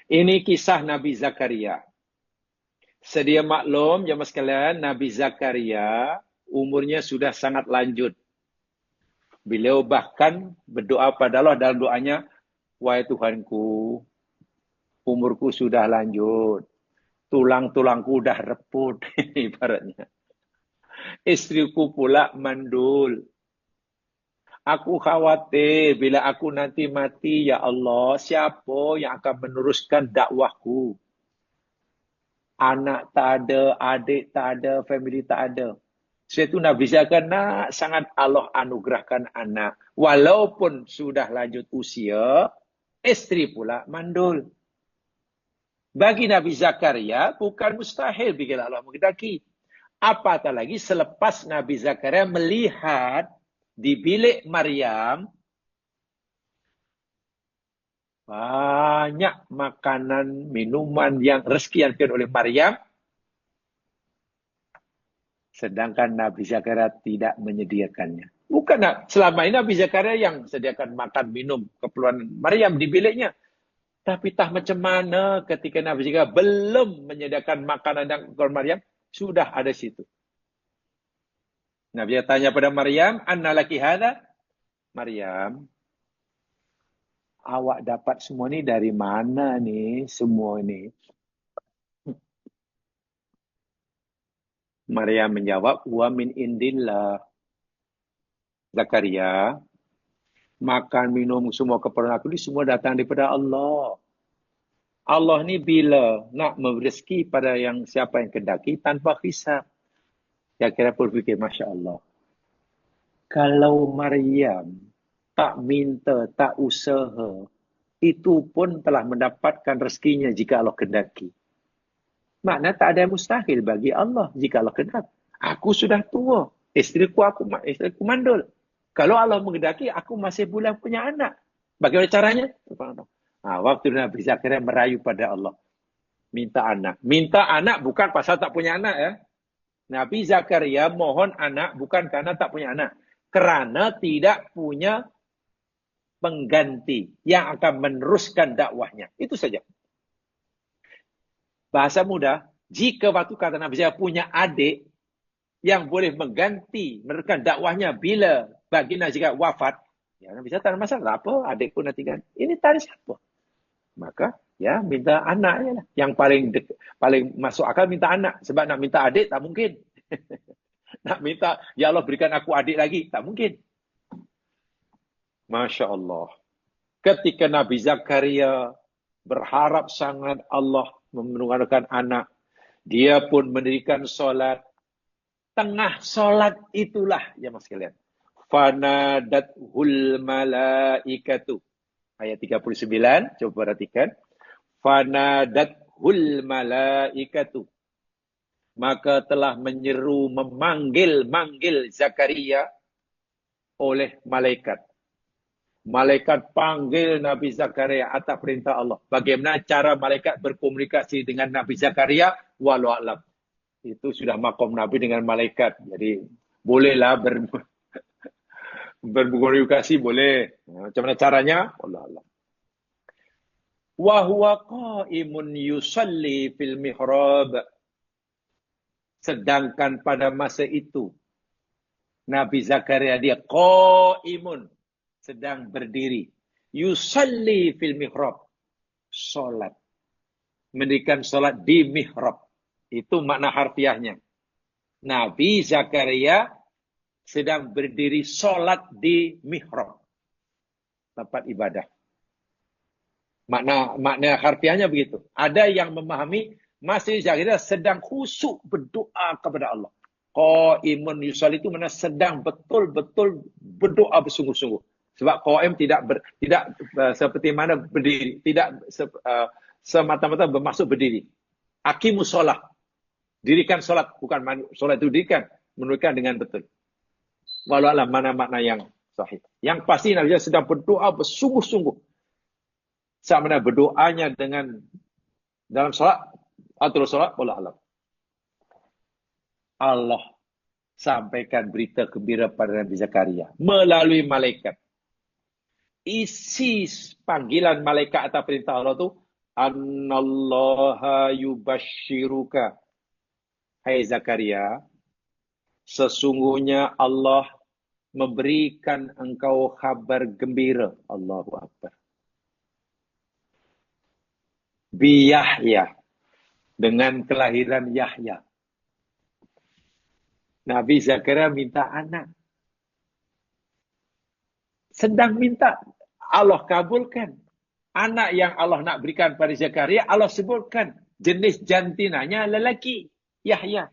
Ini kisah Nabi Zakaria. Sedia maklum, jemaah sekalian, Nabi Zakaria umurnya sudah sangat lanjut. Beliau bahkan berdoa pada Allah dalam doanya, wahai Tuhanku, umurku sudah lanjut. Tulang-tulangku udah reput, ibaratnya. Istriku pula mandul. Aku khawatir bila aku nanti mati, ya Allah, siapa yang akan meneruskan dakwahku? Anak tak ada, adik tak ada, family tak ada. Saya Nabi Zakaria sangat Allah anugerahkan anak. Walaupun sudah lanjut usia, istri pula mandul. Bagi Nabi Zakaria, bukan mustahil bila Allah menghendaki. Apatah lagi selepas Nabi Zakaria melihat di bilik Maryam, banyak makanan, minuman yang rezeki yang diberikan oleh Maryam. Sedangkan Nabi Zakaria tidak menyediakannya. Bukan selama ini Nabi Zakaria yang sediakan makan, minum, keperluan Maryam di biliknya. Tapi tak macam mana ketika Nabi Zakaria belum menyediakan makanan dan keperluan Maryam, sudah ada situ. Nabi tanya pada Maryam, "Anna laki hadha?" Maryam, awak dapat semua ni dari mana ni? Semua ni. Maryam menjawab, "Wa min indillah." Zakaria, makan, minum, semua keperluan aku ni semua datang daripada Allah. Allah ni bila nak memberi rezeki pada yang siapa yang kendaki tanpa hisab. Kira-kira berfikir, Masya Allah. Kalau Maryam tak minta, tak usaha, itu pun telah mendapatkan rezekinya jika Allah kendaki. Makna tak ada yang mustahil bagi Allah jika Allah kendaki. Aku sudah tua, istriku mandul. Kalau Allah menghendaki, aku masih boleh punya anak. Bagaimana caranya? Waktu Nabi Zakaria merayu pada Allah. Minta anak. Minta anak bukan pasal tak punya anak ya. Nabi Zakaria mohon anak bukan karena tak punya anak. Kerana tidak punya pengganti yang akan meneruskan dakwahnya. Itu saja. Bahasa mudah, jika waktu kata Nabi Zakaria punya adik yang boleh mengganti, meneruskan dakwahnya bila baginda Zakaria wafat, ya Nabi Zakaria tak ada masalah. Apa? Adik pun nanti ganti. Ini tak ada siapa. Maka ya minta anak je lah. Yang paling masuk akal minta anak. Sebab nak minta adik tak mungkin. Nak minta, ya Allah berikan aku adik lagi. Tak mungkin. Masya Allah. Ketika Nabi Zakaria berharap sangat Allah menurunkan anak, dia pun mendirikan solat. Tengah solat itulah, ya mas kalian. Fanadathul malaikatu. Ayat 39, coba perhatikan. Fanadathul malaikatu. Maka telah menyeru, memanggil Zakaria oleh malaikat. Malaikat panggil Nabi Zakaria atas perintah Allah. Bagaimana cara malaikat berkomunikasi dengan Nabi Zakaria? Walau alam. Itu sudah makom Nabi dengan malaikat. Jadi bolehlah berkomunikasi, boleh. Macam mana caranya? Walau alam. Wa huwa qa'imun yusalli fil mihrab. Sedangkan pada masa itu Nabi Zakaria dia qa'imun, sedang berdiri. Yusalli fil mihrab. Solat. Mendirikan solat di mihrab. Itu makna harfiahnya. Nabi Zakaria sedang berdiri solat di mihrab. Tempat ibadah. Makna harfiahnya begitu. Ada yang memahami masih Zakaria sedang khusyuk berdoa kepada Allah. Qa'imun yusalli itu mana sedang betul-betul berdoa bersungguh-sungguh. Sebab qaim tidak seperti mana berdiri, tidak semata-mata bermaksud berdiri. Aqimus shalah. Dirikan solat, bukan solat itu dirikan, menunjukkan dengan betul. Walau alam mana makna yang sahih. Yang pasti Nabi sedang berdoa bersungguh-sungguh. Sama berdoanya dengan dalam solat atau solat, walau alam. Allah sampaikan berita gembira pada Nabi Zakaria melalui malaikat. Isi panggilan malaikat atas perintah Allah itu, Annallaha yubashiruka. Hai Zakaria, sesungguhnya Allah memberikan engkau kabar gembira. Allahu Akbar. Bi Yahya, dengan kelahiran Yahya. Nabi Zakaria minta anak. Sedang minta, Allah kabulkan. Anak yang Allah nak berikan pada Zakaria, Allah sebutkan. Jenis jantinanya lelaki, Yahya.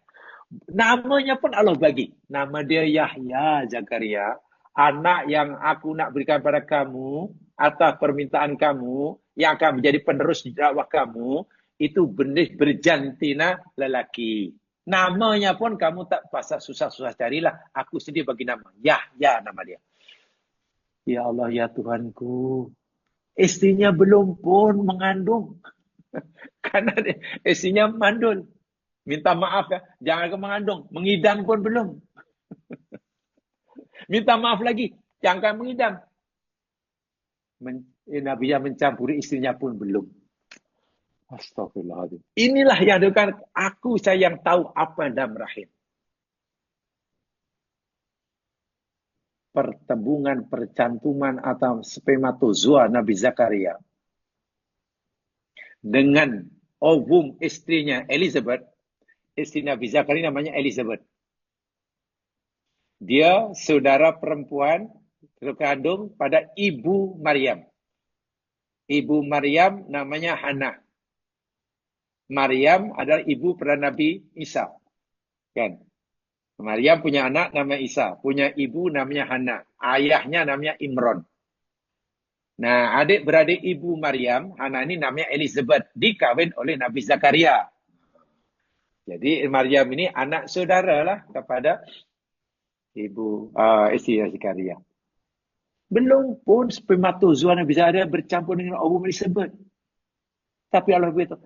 Namanya pun Allah bagi. Nama dia Yahya Zakaria. Anak yang aku nak berikan pada kamu, atas permintaan kamu, yang akan menjadi penerus dakwah kamu, itu benih berjantina lelaki. Namanya pun kamu tak pasal susah-susah carilah. Aku sendiri bagi nama. Yahya nama dia. Ya Allah, ya Tuhanku. Istrinya belum pun mengandung. Karena istrinya mandul. Minta maaf ya. Jangan mengandung. Mengidam pun belum. Minta maaf lagi. Jangan mengidam. Nabi yang mencampuri istrinya pun belum. Astagfirullahaladzim. Inilah yang dikatakan aku saya yang tahu apa dalam rahim. Pertembungan, percantuman atau spermatozoa Nabi Zakaria dengan ovum istrinya Elizabeth, istri Nabi Zakaria namanya Elizabeth. Dia saudara perempuan terkandung pada ibu Maryam. Ibu Maryam namanya Hannah. Maryam adalah ibu pada Nabi Isa. Kan? Maryam punya anak namanya Isa. Punya ibu namanya Hannah. Ayahnya namanya Imran. Nah, adik-beradik ibu Maryam, Hannah ini namanya Elizabeth. Dikawin oleh Nabi Zakaria. Jadi Maryam ini anak saudara lah kepada ibu istri Zakaria. Belum pun spermatozoa Nabi Zakaria bercampur dengan ovum Elizabeth. Tapi Allah beritahu,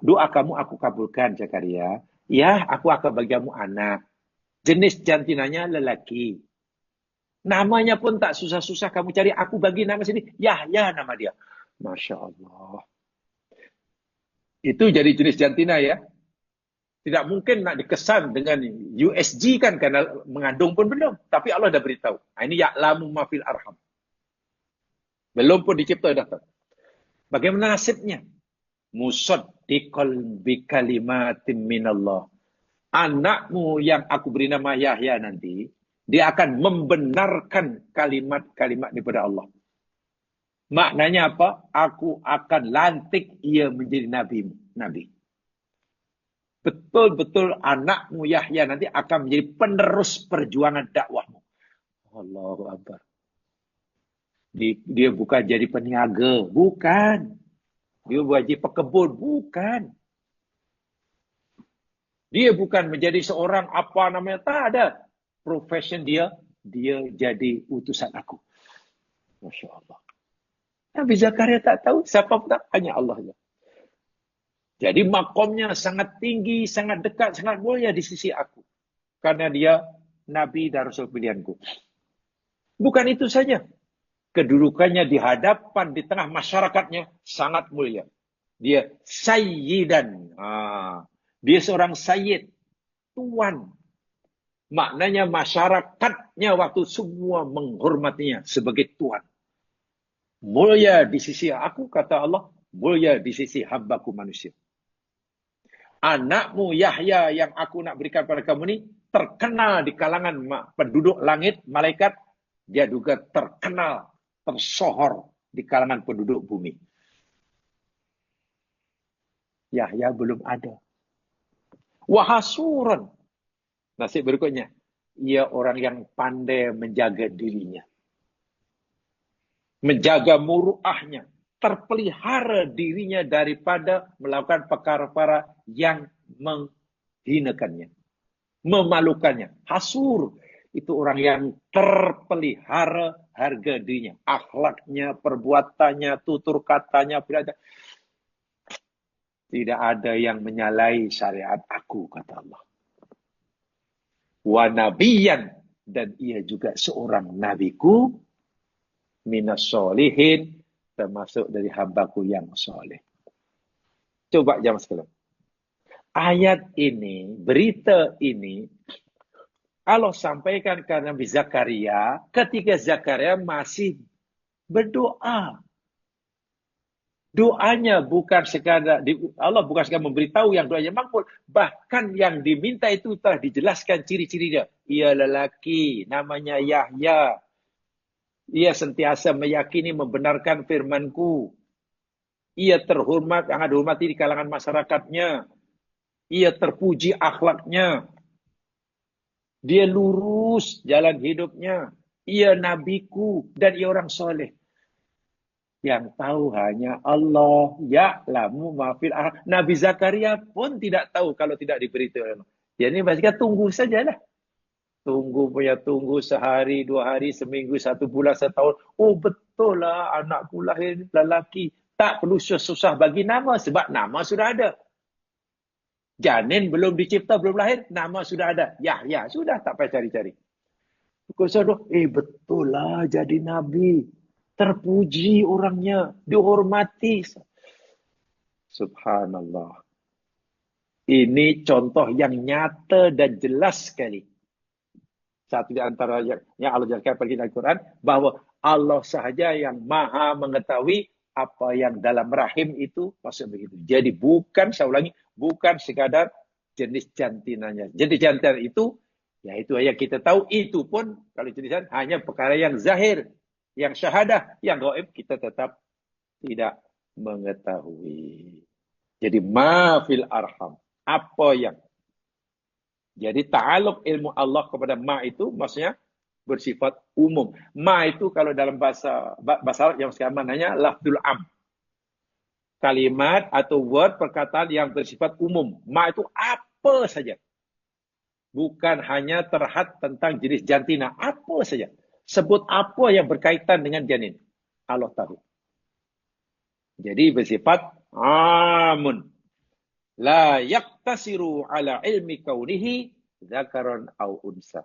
doa kamu aku kabulkan Zakaria. Ya, aku akan bagi kamu anak. Jenis jantinanya lelaki. Namanya pun tak susah-susah kamu cari. Aku bagi nama sini. Yahya nama dia. Masya Allah. Itu jadi jenis jantina ya. Tidak mungkin nak dikesan dengan USG kan. Karena mengandung pun belum. Tapi Allah dah beritahu. Ini ya'lamu ma fil arham. Belum pun dicipta dah tahu. Bagaimana nasibnya? Musaddiqal bi kalimatin minallah. Anakmu yang aku beri nama Yahya nanti, Dia akan membenarkan kalimat-kalimat daripada Allah. Maknanya apa? Aku akan lantik ia menjadi nabi. Betul-betul anakmu Yahya nanti akan menjadi penerus perjuangan dakwahmu. Allahu Akbar. Dia bukan jadi peniaga. Bukan. Dia bukan jadi pekebun. Bukan. Dia bukan menjadi seorang apa namanya. Tak ada. Profession dia jadi utusan aku. Masya Allah. Nabi Zakaria tak tahu. Siapa pun tak. Hanya Allah. Jadi makomnya sangat tinggi, sangat dekat, sangat mulia di sisi aku. Karena dia Nabi dan Rasul pilihanku. Bukan itu saja. Kedudukannya di hadapan, di tengah masyarakatnya sangat mulia. Dia sayyidan. Dia seorang sayyid. Tuan. Maknanya masyarakatnya waktu semua menghormatinya sebagai tuan. Mulia di sisi aku, kata Allah. Mulia di sisi hambaku manusia. Anakmu Yahya yang aku nak berikan pada kamu ini terkenal di kalangan penduduk langit, malaikat. Dia juga terkenal, tersohor di kalangan penduduk bumi. Yahya belum ada. Wahasuran. Nasib berikutnya. Ia orang yang pandai menjaga dirinya. Menjaga muruahnya. Terpelihara dirinya daripada melakukan perkara-perkara yang menghinakannya. Memalukannya. Hasur. Itu orang yang terpelihara harga dirinya. Akhlaknya, perbuatannya, tutur katanya. Tidak ada yang menyalahi syariat aku, kata Allah. Wa nabiyan. Dan ia juga seorang nabiku. Minas solihin. Termasuk dari hambaku yang soleh. Coba jamaah sekalian. Ayat ini, berita ini, Allah sampaikan ke Nabi Zakaria ketika Zakaria masih berdoa. Doanya bukan sekadar, Allah bukan sekadar memberitahu yang doanya makbul. Bahkan yang diminta itu telah dijelaskan ciri-ciri dia. Ia lelaki, namanya Yahya. Ia sentiasa meyakini membenarkan firmanku. Ia terhormat, sangat dihormati di kalangan masyarakatnya. Ia terpuji akhlaknya. Dia lurus jalan hidupnya. Ia nabiku dan ia orang soleh. Yang tahu hanya Allah. Ya'lamu ma fil arham. Nabi Zakaria pun tidak tahu kalau tidak diberitahu. Jadi maksudnya tunggu sajalah. Tunggu sehari, 2 hari, seminggu, 1 bulan, setahun. Oh betul lah anakku lahir lelaki. Tak perlu susah bagi nama sebab nama sudah ada. Janin belum dicipta, belum lahir, nama sudah ada. Yahya, sudah tak payah cari-cari. Betul lah jadi nabi. Terpuji orangnya, dihormati. Subhanallah. Ini contoh yang nyata dan jelas sekali. Satu di antara yang Allah jelaskan pada kita Al-Quran, bahwa Allah sahaja yang maha mengetahui apa yang dalam rahim itu maksud begitu. Jadi bukan, saya ulangi, bukan sekadar jenis jantinanya. Jenis jantina itu, ya itu yang kita tahu, itu pun kalau jenisan hanya perkara yang zahir, yang syahadah, yang gaib kita tetap tidak mengetahui. Jadi ma fil arham, apa yang. Jadi ta'aluk ilmu Allah kepada ma itu maksudnya bersifat umum. Ma itu kalau dalam bahasa Arab yang sekarang namanya lafzul am. Kalimat atau word perkataan yang bersifat umum. Ma itu apa saja. Bukan hanya terhad tentang jenis jantina. Apa saja. Sebut apa yang berkaitan dengan janin. Allah tahu. Jadi bersifat amun. La yaktasiru ala ilmi kaunihi zakaron au unsa.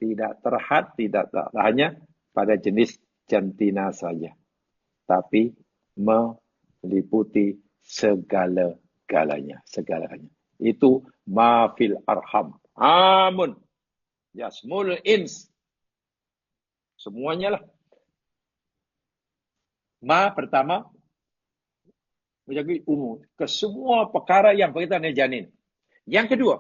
Tidak terhad, tidak hanya pada jenis jantina saja. Tapi meliputi segala-galanya. Segalanya. Itu ma fil arham. Amun. Yasmul ins. Semuanya lah. Ma pertama. Menjadi umum. Ke semua perkara yang berkaitan dengan janin. Yang kedua.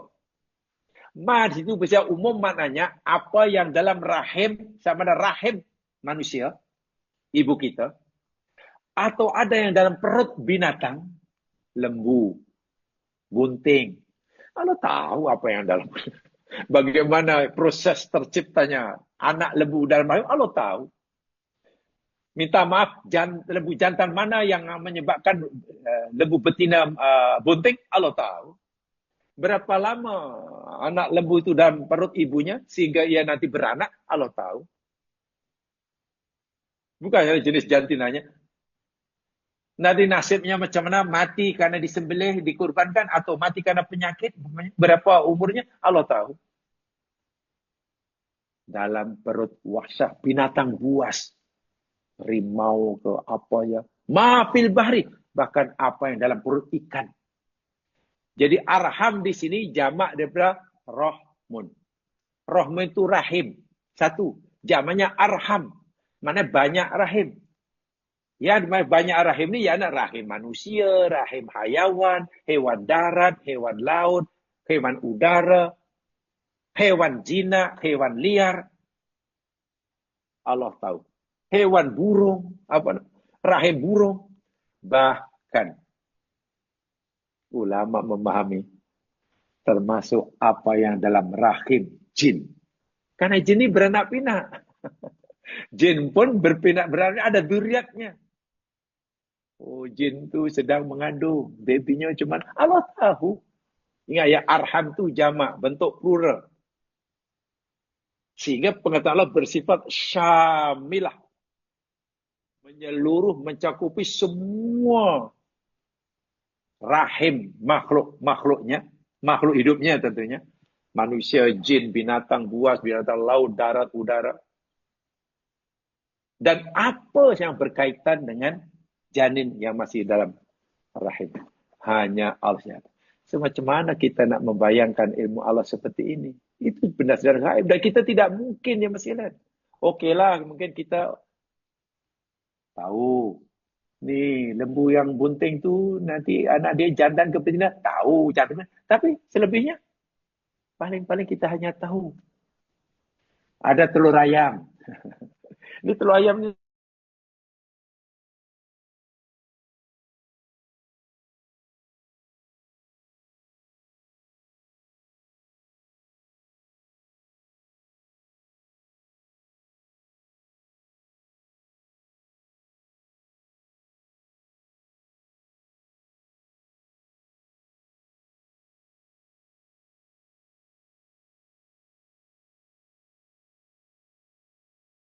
Ma di situ bersifat umum, maknanya apa yang dalam rahim, sama ada rahim manusia, ibu kita, atau ada yang dalam perut binatang, lembu, bunting. Allah tahu apa yang dalam. Bagaimana proses terciptanya anak lembu dalam rahim, Allah tahu. Minta maaf, lembu jantan mana yang menyebabkan lembu betina bunting, Allah tahu. Berapa lama anak lembu itu dalam perut ibunya sehingga ia nanti beranak, Allah tahu. Bukan hanya jenis jantinanya. Nanti nasibnya macam mana, mati karena disembelih, dikurbankan, atau mati karena penyakit, berapa umurnya, Allah tahu. Dalam perut wahsyah binatang buas, rimau ke apa ya, mafil bahri, bahkan apa yang dalam perut ikan. Jadi arham di sini jamak daripada rohmun. Rohmun itu rahim. Satu. Jamaknya arham. Mana banyak rahim. Ya, banyak rahim ni ya nak rahim manusia, rahim hayawan, hewan darat, hewan laut, hewan udara, hewan jinak, hewan liar. Allah tahu. Hewan burung, rahim burung. Bahkan ulama memahami termasuk apa yang dalam rahim jin. Karena jin ini beranak pinak. Jin pun berpinak beranak, ada duriatnya. Oh, jin tu sedang mengandung. Babynya cuma Allah tahu. Ingat ya, arham tu jamak, bentuk plural. Sehingga pengetahuan Allah bersifat syamilah. Menyeluruh, mencakupi semua rahim makhluknya, makhluk hidupnya tentunya. Manusia, jin, binatang buas, binatang laut, darat, udara. Dan apa yang berkaitan dengan janin yang masih dalam rahim. Hanya Allah. So, macam mana kita nak membayangkan ilmu Allah seperti ini? Itu benar secara gaib. Dan kita tidak mungkin ya masih. Okeylah, mungkin kita tahu. Ni lembu yang bunting tu nanti anak dia jantan ke betina, tahu jantan. Tapi selebihnya paling-paling kita hanya tahu ada telur ayam. Ini telur ayam ni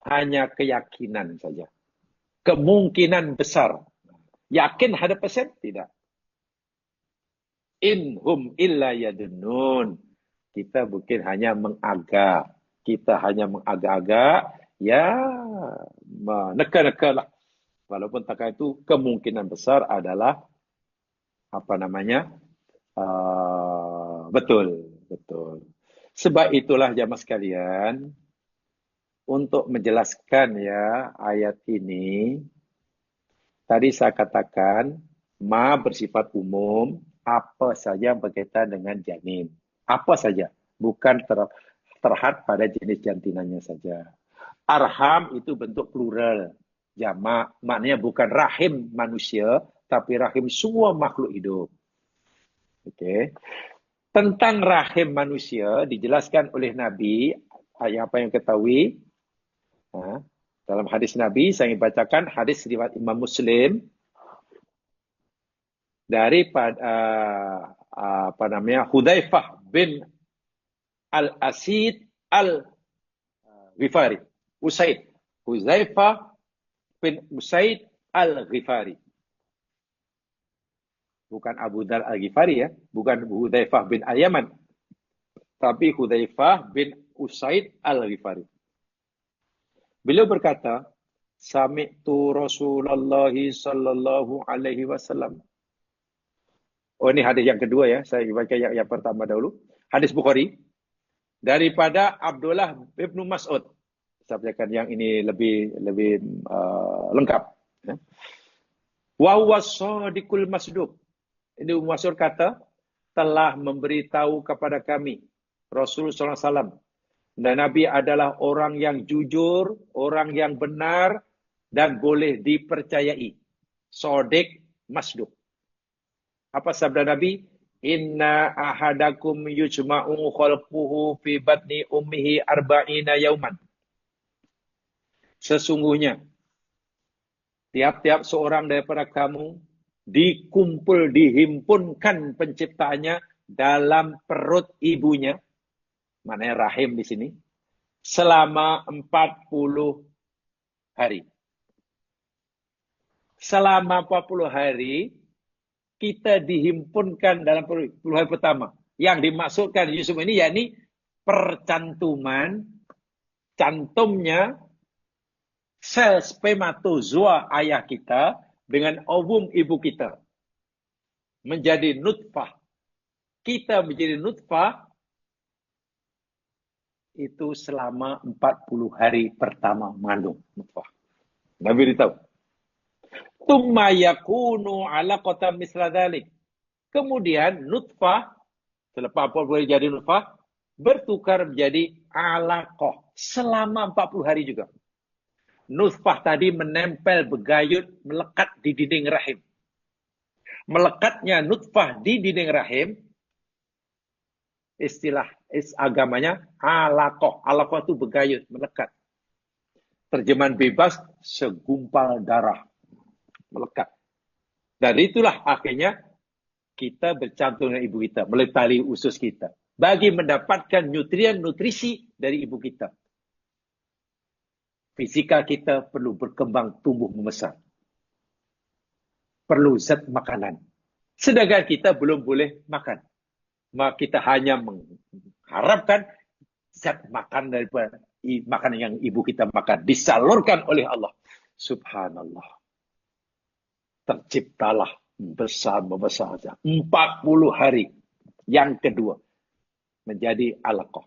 hanya keyakinan saja. Kemungkinan besar. Yakin 100%? Tidak. In hum illa yadunun. Kita mungkin hanya mengagak. Kita hanya mengagak-agak. Ya, meneka-neka lah. Walaupun takkan itu kemungkinan besar adalah apa namanya? Betul. Betul. Sebab itulah jamaah sekalian, untuk menjelaskan ya ayat ini, tadi saya katakan, ma bersifat umum, apa saja yang berkaitan dengan janin. Apa saja, bukan terhad pada jenis jantinanya saja. Arham itu bentuk plural, jamak, maknanya bukan rahim manusia, tapi rahim semua makhluk hidup. Okey. Tentang rahim manusia, dijelaskan oleh Nabi, apa yang ketahui, dalam hadis Nabi, saya ingin bacakan hadis riwayat Imam Muslim dari Hudzaifah bin Al-Asid Al-Ghifari. Hudzaifah bin Usaid Al-Ghifari. Bukan Abu Dzar Al-Ghifari ya, bukan Hudzaifah bin Al-Yaman, tapi Hudzaifah bin Usaid Al-Ghifari. Beliau berkata, sami'tu Rasulullah sallallahu alaihi wasallam. Oh, ini hadis yang kedua ya. Saya baca yang pertama dahulu. Hadis Bukhari daripada Abdullah bin Mas'ud. Saya bacakan yang ini lebih lengkap. Wa huwa shadiqul masduq. Ini Mas'ud kata telah memberitahu kepada kami Rasul sallallahu alaihi wasallam. Dan Nabi adalah orang yang jujur, orang yang benar, dan boleh dipercayai. Sodik masduq. Apa sabda Nabi? Inna ahadakum yujma'u khalquhu fi batni ummihi arba'ina yauman. Sesungguhnya, tiap-tiap seorang daripada kamu dihimpunkan penciptaannya dalam perut ibunya, maknanya rahim di sini, selama 40 hari. Selama 40 hari, kita dihimpunkan dalam 10 hari pertama. Yang dimaksudkan Yusuf ini, yakni percantuman, cantumnya sel spermatozoa ayah kita dengan ovum ibu kita. Menjadi nutfah. Kita menjadi nutfah itu selama 40 hari pertama mengandung nutfah. Nabi beritahu. Tsumma yakunu 'alaqatan misla dzalik. Kemudian nutfah selepas 40 hari jadi nutfah bertukar menjadi 'alaqah selama 40 hari juga. Nutfah tadi menempel bergayut melekat di dinding rahim. Melekatnya nutfah di dinding rahim, istilah agamanya 'alaqah. 'Alaqah itu bergayut, melekat. Terjemahan bebas, segumpal darah. Melekat. Dan itulah akhirnya kita bercantum dengan ibu kita, melalui tali usus kita, bagi mendapatkan nutrisi dari ibu kita. Fisika kita perlu berkembang, tumbuh, membesar. Perlu zat makanan. Sedangkan kita belum boleh makan. Maka kita hanya mengharapkan zat makan daripada makanan yang ibu kita makan. Disalurkan oleh Allah. Subhanallah. Terciptalah besar-besar saja. 40 hari. Yang kedua. Menjadi alaqah.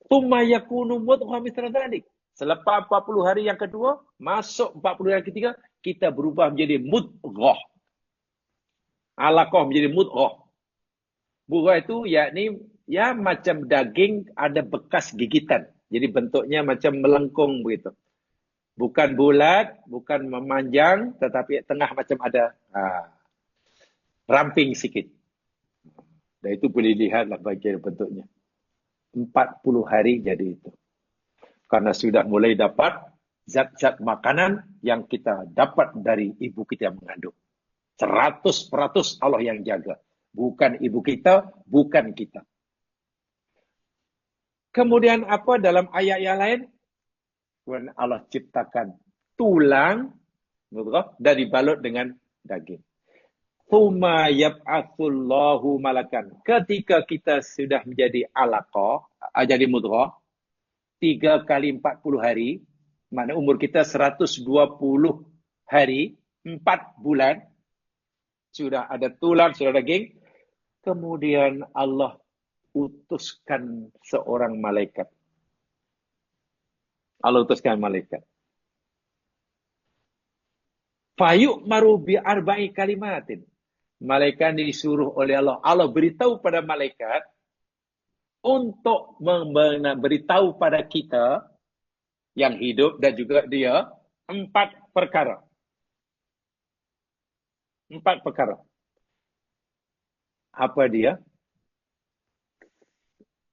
Tsumma yakunu mudghah mithla dzalik. Selepas 40 hari yang kedua, masuk 40 hari ketiga, kita berubah menjadi mudghah. Alaqah menjadi mudghah. Mudghah itu yakni ya macam daging ada bekas gigitan. Jadi bentuknya macam melengkung begitu. Bukan bulat, bukan memanjang, tetapi tengah macam ada ramping sikit. Dan itu boleh lihatlah bagian bentuknya. 40 hari jadi itu. Karena sudah mulai dapat zat-zat makanan yang kita dapat dari ibu kita yang mengandung. 100% Allah yang jaga. Bukan ibu kita, bukan kita. Kemudian apa dalam ayat yang lain? Allah ciptakan tulang dan dibalut dengan daging. Tsumma yab'atsullahu malakan. Ketika kita sudah menjadi alaqah, jadi mudghah, 3 kali 40 hari, makna umur kita 120 hari, 4 bulan, sudah ada tulang, sudah daging. Kemudian Allah utuskan seorang malaikat. Allah utuskan malaikat. Fayuk marubi arba'i kalimatin. Malaikat disuruh oleh Allah. Allah beritahu pada malaikat untuk beritahu pada kita yang hidup dan juga dia 4 perkara. 4 perkara. Apa dia?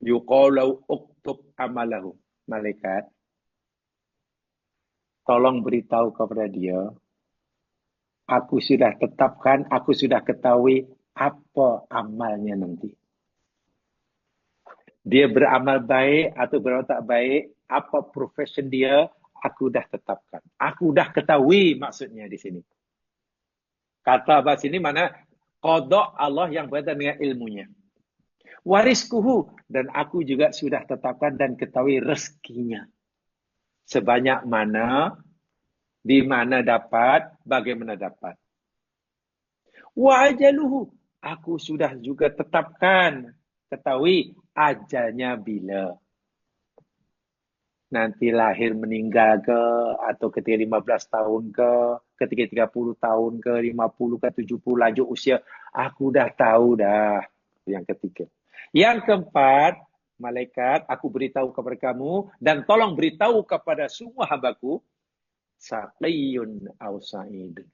Yuqalu uktub amalahu. Malaikat, tolong beritahu kepada dia, aku sudah tetapkan, aku sudah ketahui apa amalnya nanti. Dia beramal baik atau beramal tak baik, apa profession dia, aku dah tetapkan. Aku dah ketahui maksudnya di sini. Kata bahasa ini mana? Qada Allah yang berkaitan dengan ilmunya. Wariskuhu, dan aku juga sudah tetapkan dan ketahui rezekinya. Sebanyak mana, di mana dapat, bagaimana dapat. Wa ajaluhu, aku sudah juga tetapkan, ketahui ajalnya bila. Nanti lahir meninggal ke, atau ketika 15 tahun ke, ketika 30 tahun ke, 50 ke, 70, lanjut usia. Aku dah tahu dah. Yang ketiga. Yang keempat, malaikat, aku beritahu kepada kamu, dan tolong beritahu kepada semua hambaku, saqiyun aw sa'id.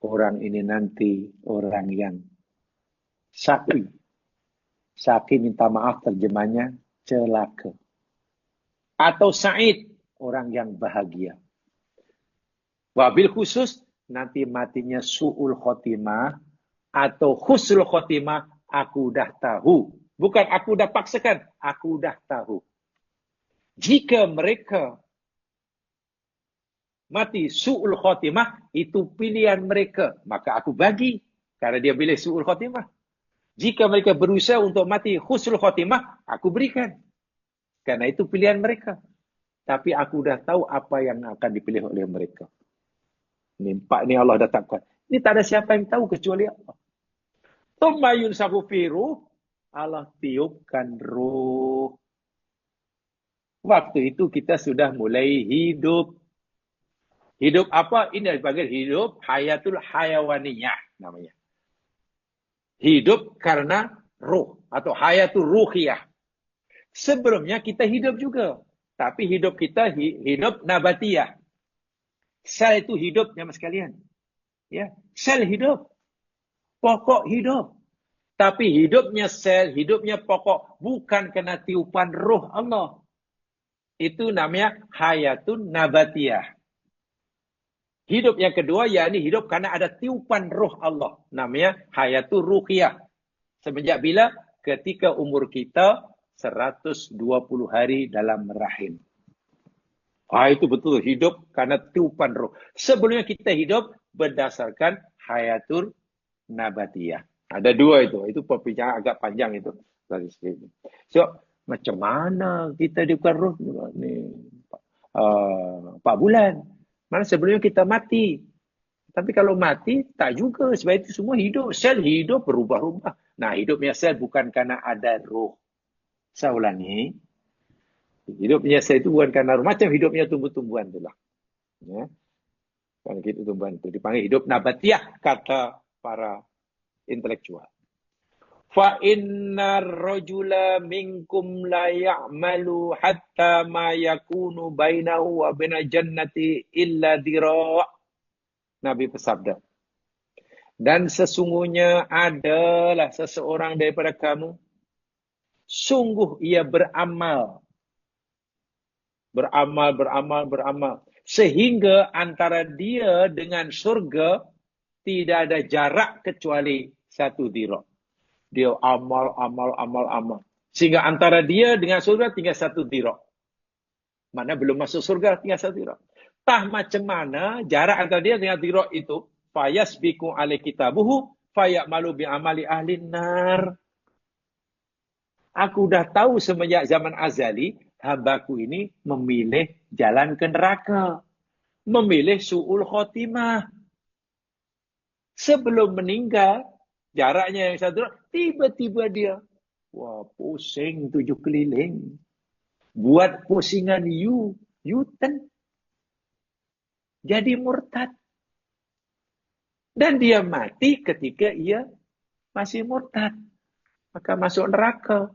Orang ini nanti orang yang saqi. Saqi minta maaf terjemahnya celaka. Atau sa'id, orang yang bahagia. Wabil khusus, nanti matinya su'ul khotimah atau husnul khotimah, aku dah tahu. Bukan aku dah paksakan, aku dah tahu. Jika mereka mati su'ul khotimah, itu pilihan mereka. Maka aku bagi, karena dia pilih su'ul khotimah. Jika mereka berusaha untuk mati husnul khotimah, aku berikan. Karena itu pilihan mereka. Tapi aku dah tahu apa yang akan dipilih oleh mereka. Nimpak ni Allah dah takkan. Ini tak ada siapa yang tahu kecuali Allah. Thumma yunsaku fi ruh, Allah tiupkan ruh. Waktu itu kita sudah mulai hidup. Hidup apa? Ini dipanggil hidup hayatul hayawaniyah namanya. Hidup karena ruh atau hayatul ruhiyah. Sebelumnya kita hidup juga. Tapi hidup kita hidup nabatiyah. Sel itu hidup, jemaah sekalian. Ya, sel hidup. Pokok hidup. Tapi hidupnya sel, hidupnya pokok bukan kena tiupan roh Allah. Itu namanya hayatun nabatiyah. Hidup yang kedua, yakni hidup karena ada tiupan roh Allah. Namanya hayatul ruhiyah. Semenjak bila? Ketika umur kita 120 hari dalam rahim. Itu betul hidup karena tiupan roh. Sebelumnya kita hidup berdasarkan hayatul nabatiyah. Ada dua itu. Itu perbincangan agak panjang itu. So, macam mana kita tiupkan roh? Ni, 4 bulan. Mana sebelumnya kita mati. Tapi kalau mati, tak juga. Sebab itu semua hidup. Sel hidup berubah-ubah. Nah, hidupnya sel bukan karena ada roh. Saya ulangi. Hidupnya sel itu bukan karena roh. Macam hidupnya tumbuh-tumbuhan itulah. Ya. Karena hidup tumbuhan itu dipanggil hidup nabatiyah, kata para intelektual. Fa innar rajula minkum la ya'malu hatta ma yakunu bainahu wa bainal jannati illa dira'. Nabi bersabda. Dan sesungguhnya adalah seseorang daripada kamu, sungguh ia beramal. Beramal. Sehingga antara dia dengan surga tidak ada jarak kecuali 1 dira'. Dia amal. Sehingga antara dia dengan surga tinggal 1 dira'. Mana belum masuk surga tinggal 1 dira'. Tah macam mana jarak antara dia dengan dira' itu? Fayasbiku alai kitabuhu fayamalu bi'amali ahlin nar. Aku dah tahu semenjak zaman azali, hambaku ini memilih jalan ke neraka. Memilih su'ul khotimah. Sebelum meninggal, jaraknya yang 1 dira', tiba-tiba dia, pusing 7 keliling. Buat pusingan U-turn. Jadi murtad. Dan dia mati ketika ia masih murtad. Maka masuk neraka.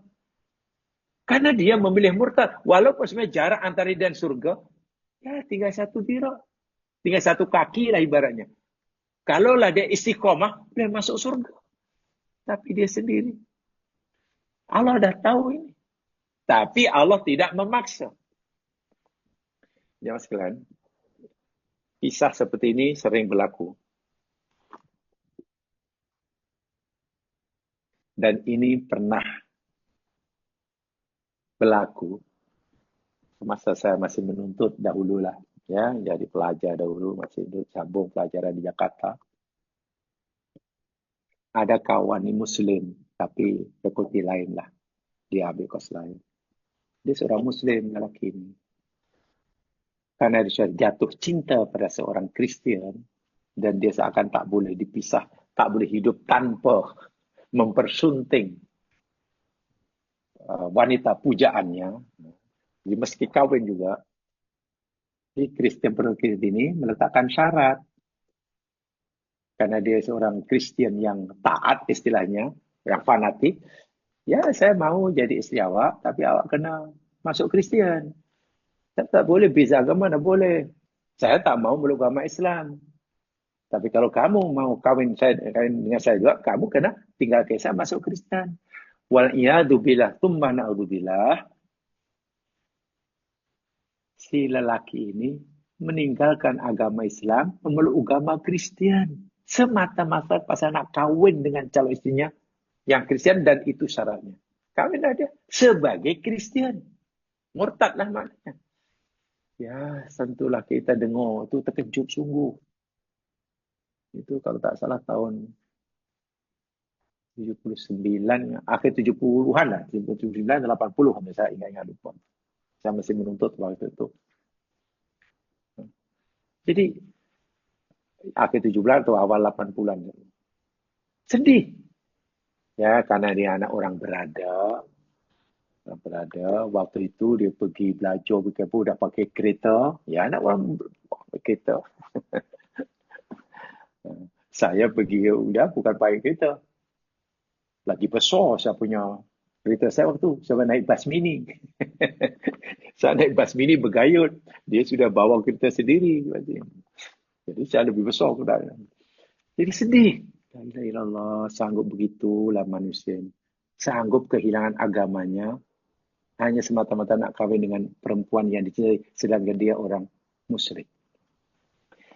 Karena dia memilih murtad. Walaupun sebenarnya jarak antara dia dan surga, ya tinggal 1 dira'. Tinggal 1 kaki lah ibaratnya. Kalaulah dia istiqomah, dia masuk surga. Tapi dia sendiri. Allah dah tahu ini. Tapi Allah tidak memaksa. Jemaah sekalian, kisah seperti ini sering berlaku. Dan ini pernah berlaku semasa saya masih menuntut dahululah. Ya, jadi pelajar dahulu, masih sambung pelajaran di Jakarta. Ada kawan ini Muslim, tapi fakulti lain lah. Dia ambil kos lain. Dia seorang Muslim, lelaki ini. Karena dia jatuh cinta pada seorang Kristian, dan dia seakan tak boleh dipisah, tak boleh hidup tanpa mempersunting wanita pujaannya. Jadi meski kawin juga, di Kristen penulis ini meletakkan syarat. Karena dia seorang Kristen yang taat istilahnya, yang fanatik, Ya, saya mau jadi isteri awak, tapi awak kena masuk Kristian. Tak boleh beza agama, tak boleh. Saya tak mau meluk agama Islam. Tapi kalau kamu mau kawin dengan saya juga, kamu kena tinggal kisah masuk Kristen. Wal iyadu billah, tumma na'udzubillah. Si lelaki ini meninggalkan agama Islam, memeluk agama Kristen. Semata-mata pasal nak kawin dengan calon istrinya yang Kristen dan itu syaratnya. Kawin dia sebagai Kristen. Murtadlah maknanya. Ya, tentulah kita dengar. Itu terkejut sungguh. Itu kalau tak salah tahun 79, akhir 70-an lah. 79, 80, saya ingat-ingat lupa. Saya masih menuntut waktu itu. Jadi, akhir 70-an atau awal 80-an. Sedih. Ya, karena dia anak orang berada. Orang berada. Waktu itu dia pergi belajar, udah pakai kereta. Ya, anak orang pakai kereta. Saya pergi, udah bukan pakai kereta. Lagi besar saya punya kereta saya waktu tu. Saya naik bas mini. Saya naik bas mini bergayut. Dia sudah bawa kereta sendiri. Jadi saya lebih besar. Jadi sedih. La ilaha illallah, sanggup begitulah manusia. Sanggup kehilangan agamanya. Hanya semata-mata nak kahwin dengan perempuan yang dicintai. Sedangkan dia orang musyrik.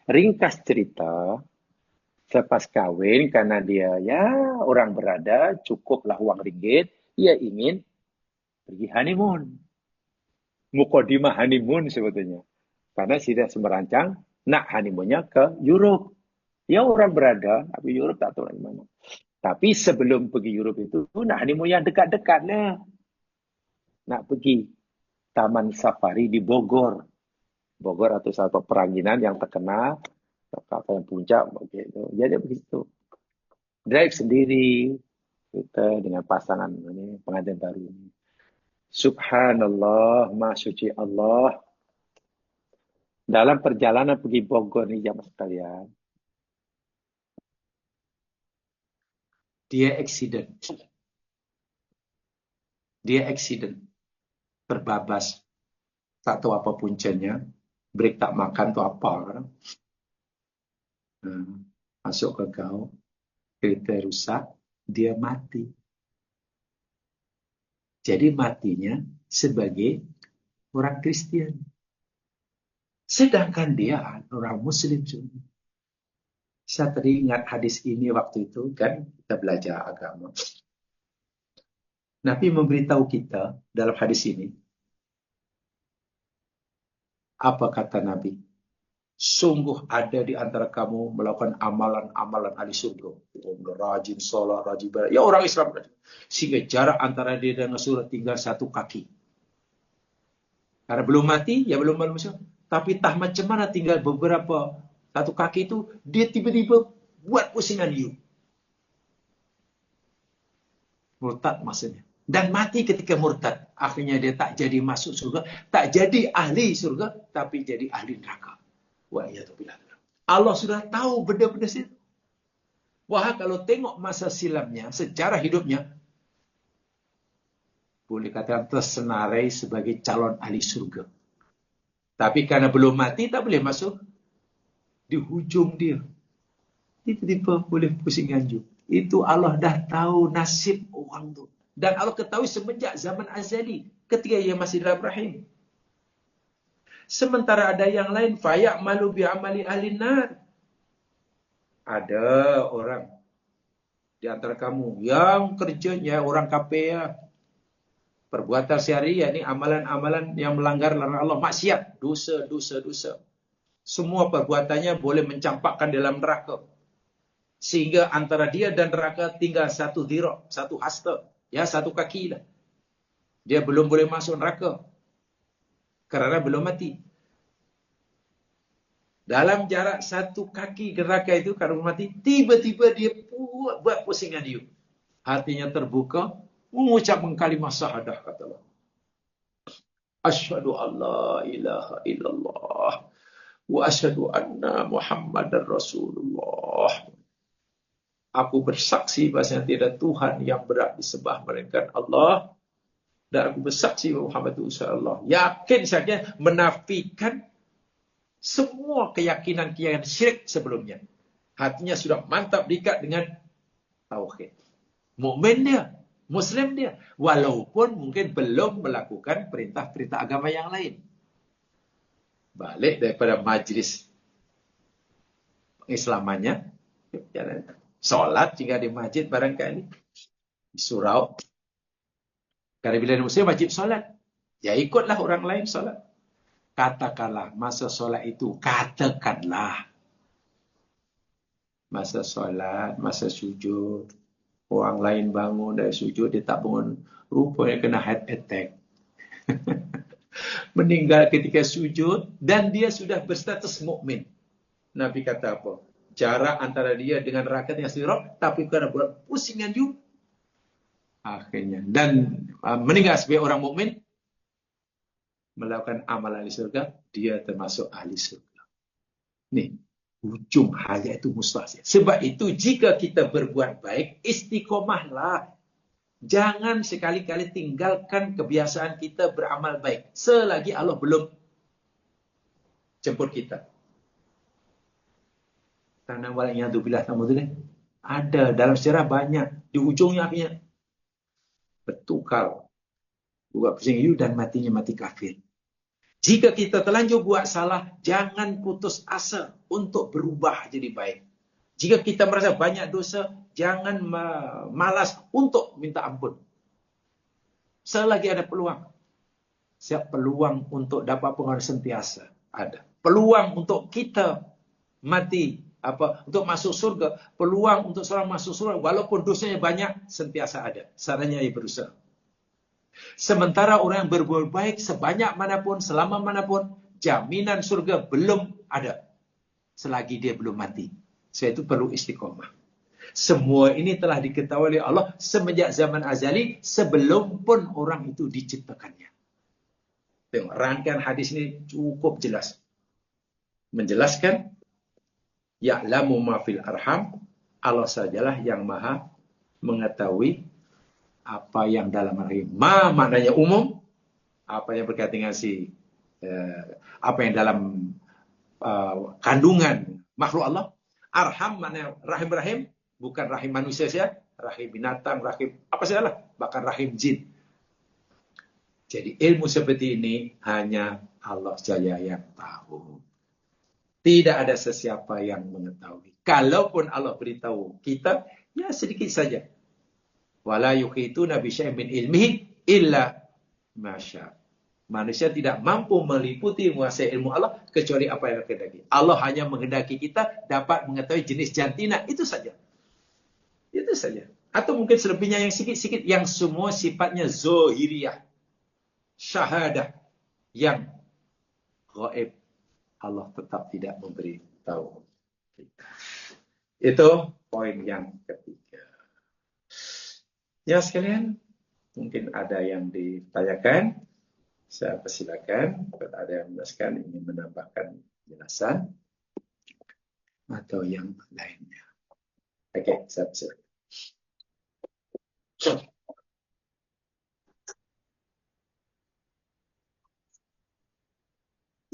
Ringkas cerita. Selepas kahwin, karena dia orang berada, cukuplah uang ringgit, ia ingin pergi honeymoon. Mukadimah honeymoon sebetulnya. Karena sudah semerancang, nak honeymoonnya ke Europe. Ya orang berada, tapi Europe tak tahu di mana. Tapi sebelum pergi Europe itu, nak honeymoon yang dekat-dekat lah. Nak pergi Taman Safari di Bogor. Bogor atau satu peranginan yang terkenal, kata yang puncak begitu. Jadi begitu. Drive sendiri kita dengan pasangan ini pengantin baru ini. Subhanallah, Maha Suci Allah. Dalam perjalanan pergi Bogor nih jamaah sekalian, dia accident. Dia accident. Terbabas. Tak tahu apa puncanya. Break tak makan tu apa. Masuk ke gaul. Kereta rusak. Dia mati. Jadi matinya sebagai orang Kristen. Sedangkan dia orang Muslim. Saya teringat hadis ini waktu itu kan kita belajar agama. Nabi memberitahu kita dalam hadis ini. Apa kata Nabi? Sungguh ada di antara kamu melakukan amalan-amalan ahli surga. Rajin sholat, rajin ibadah. Ya orang Islam. Sehingga jarak antara dia dengan surga tinggal 1 kaki. Karena belum mati, ya belum masuk. Tapi tah macam mana tinggal beberapa 1 kaki itu, dia tiba-tiba buat pusingan you. Murtad maksudnya. Dan mati ketika murtad. Akhirnya dia tak jadi masuk surga. Tak jadi ahli surga. Tapi jadi ahli neraka. Allah sudah tahu benda-benda situ. Wah, kalau tengok masa silamnya, sejarah hidupnya, boleh katakan tersenarai sebagai calon ahli surga. Tapi karena belum mati, tak boleh masuk. Di hujung dia. Tiba-tiba boleh pusing ganjul. Itu Allah dah tahu nasib orang tu. Dan Allah ketahui semenjak zaman azali. Ketika ia masih dalam rahim. Sementara ada yang lain. Fayak malu bi'amali ahli nar. Ada orang. Di antara kamu. Yang kerjanya orang kafir. Perbuatan sehari yakni amalan-amalan yang melanggar larangan Allah. Maksiat. Dosa. Semua perbuatannya boleh mencampakkan dalam neraka. Sehingga antara dia dan neraka tinggal 1 dhira', 1 hasta. Ya, 1 kaki lah. Dia belum boleh masuk neraka. Kerana belum mati. Dalam jarak 1 kaki ke neraka itu, kalau mati, tiba-tiba dia buat pusingan dia. Hatinya terbuka, mengucapkan kalimah syahadah, kata Allah. Asyhadu an la ilaha illallah. Wa asyhadu anna Muhammadar Rasulullah. Aku bersaksi bahasanya tiada Tuhan yang berhak disembah melainkan Allah. Dan aku bersaksi bahawa Muhammad itu utusan Allah. Yakin saja menafikan semua keyakinan syirik sebelumnya. Hatinya sudah mantap diikat dengan tauhid. Mukmin dia, Muslim dia. Walaupun mungkin belum melakukan perintah-perintah agama yang lain. Balik daripada majlis Islamannya, solat jika di masjid barangkali, di surau. Karena bila Muslim wajib solat, ya ikutlah orang lain solat. Katakanlah masa solat itu, katakanlah masa solat, masa sujud, orang lain bangun dari sujud, dia tak bangun, rupanya kena heart attack. Meninggal ketika sujud dan dia sudah berstatus mukmin. Nabi kata apa? Jarak antara dia dengan rakatnya sirat, tapi kerana buat pusingan juga. Akhirnya. Dan meninggal sebagai orang mukmin, melakukan amalan ahli surga, dia termasuk ahli surga. Nih, ujung hayat itu mustahil. Sebab itu, jika kita berbuat baik, istiqomahlah. Jangan sekali-kali tinggalkan kebiasaan kita beramal baik. Selagi Allah belum jemput kita. Karena wala'iyadzubillah ada dalam sejarah banyak. Di ujungnya akhirnya bertukar. Buat pusing hiu dan matinya mati kafir. Jika kita terlanjur buat salah, jangan putus asa untuk berubah jadi baik. Jika kita merasa banyak dosa, jangan malas untuk minta ampun. Selagi ada peluang. Siap peluang untuk dapat pengaruh sentiasa ada. Peluang untuk kita mati, untuk masuk surga, peluang untuk seorang masuk surga walaupun dosanya banyak sentiasa ada. Sarannya ia berusaha. Sementara orang yang berbuat baik sebanyak manapun, selama manapun, jaminan surga belum ada selagi dia belum mati. Sebab itu perlu istiqomah. Semua ini telah diketahui oleh Allah semenjak zaman azali sebelum pun orang itu diciptakannya. Tengok, rangkaian hadis ini cukup jelas. Menjelaskan ya'lamu ma fil arham, Allah sajalah yang maha mengetahui apa yang dalam rahim. Ma maknanya umum, apa yang berkaitan dengan apa yang dalam kandungan makhluk Allah. Arham maknanya rahim-rahim, bukan rahim manusia saja, rahim binatang, rahim apa sajalah, bahkan rahim jin. Jadi ilmu seperti ini hanya Allah saja yang tahu. Tidak ada sesiapa yang mengetahui. Kalaupun Allah beritahu kita, ya sedikit saja. Wala yuhituna bi syai'in min ilmihi illa ma syaa. Manusia tidak mampu meliputi menguasai ilmu Allah kecuali apa yang dikehendaki. Allah hanya menghendaki kita dapat mengetahui jenis jantina, itu saja. Itu saja. Atau mungkin selebihnya yang sikit-sikit yang semua sifatnya zahiriyah. Syahadah yang gaib. Allah tetap tidak memberi tahu kita. Itu poin yang ketiga. Ya sekalian, mungkin ada yang ditanyakan. Saya persilakan kepada ada yang menjelaskan, ingin menambahkan penjelasan atau yang lainnya. Oke, saya persilakan.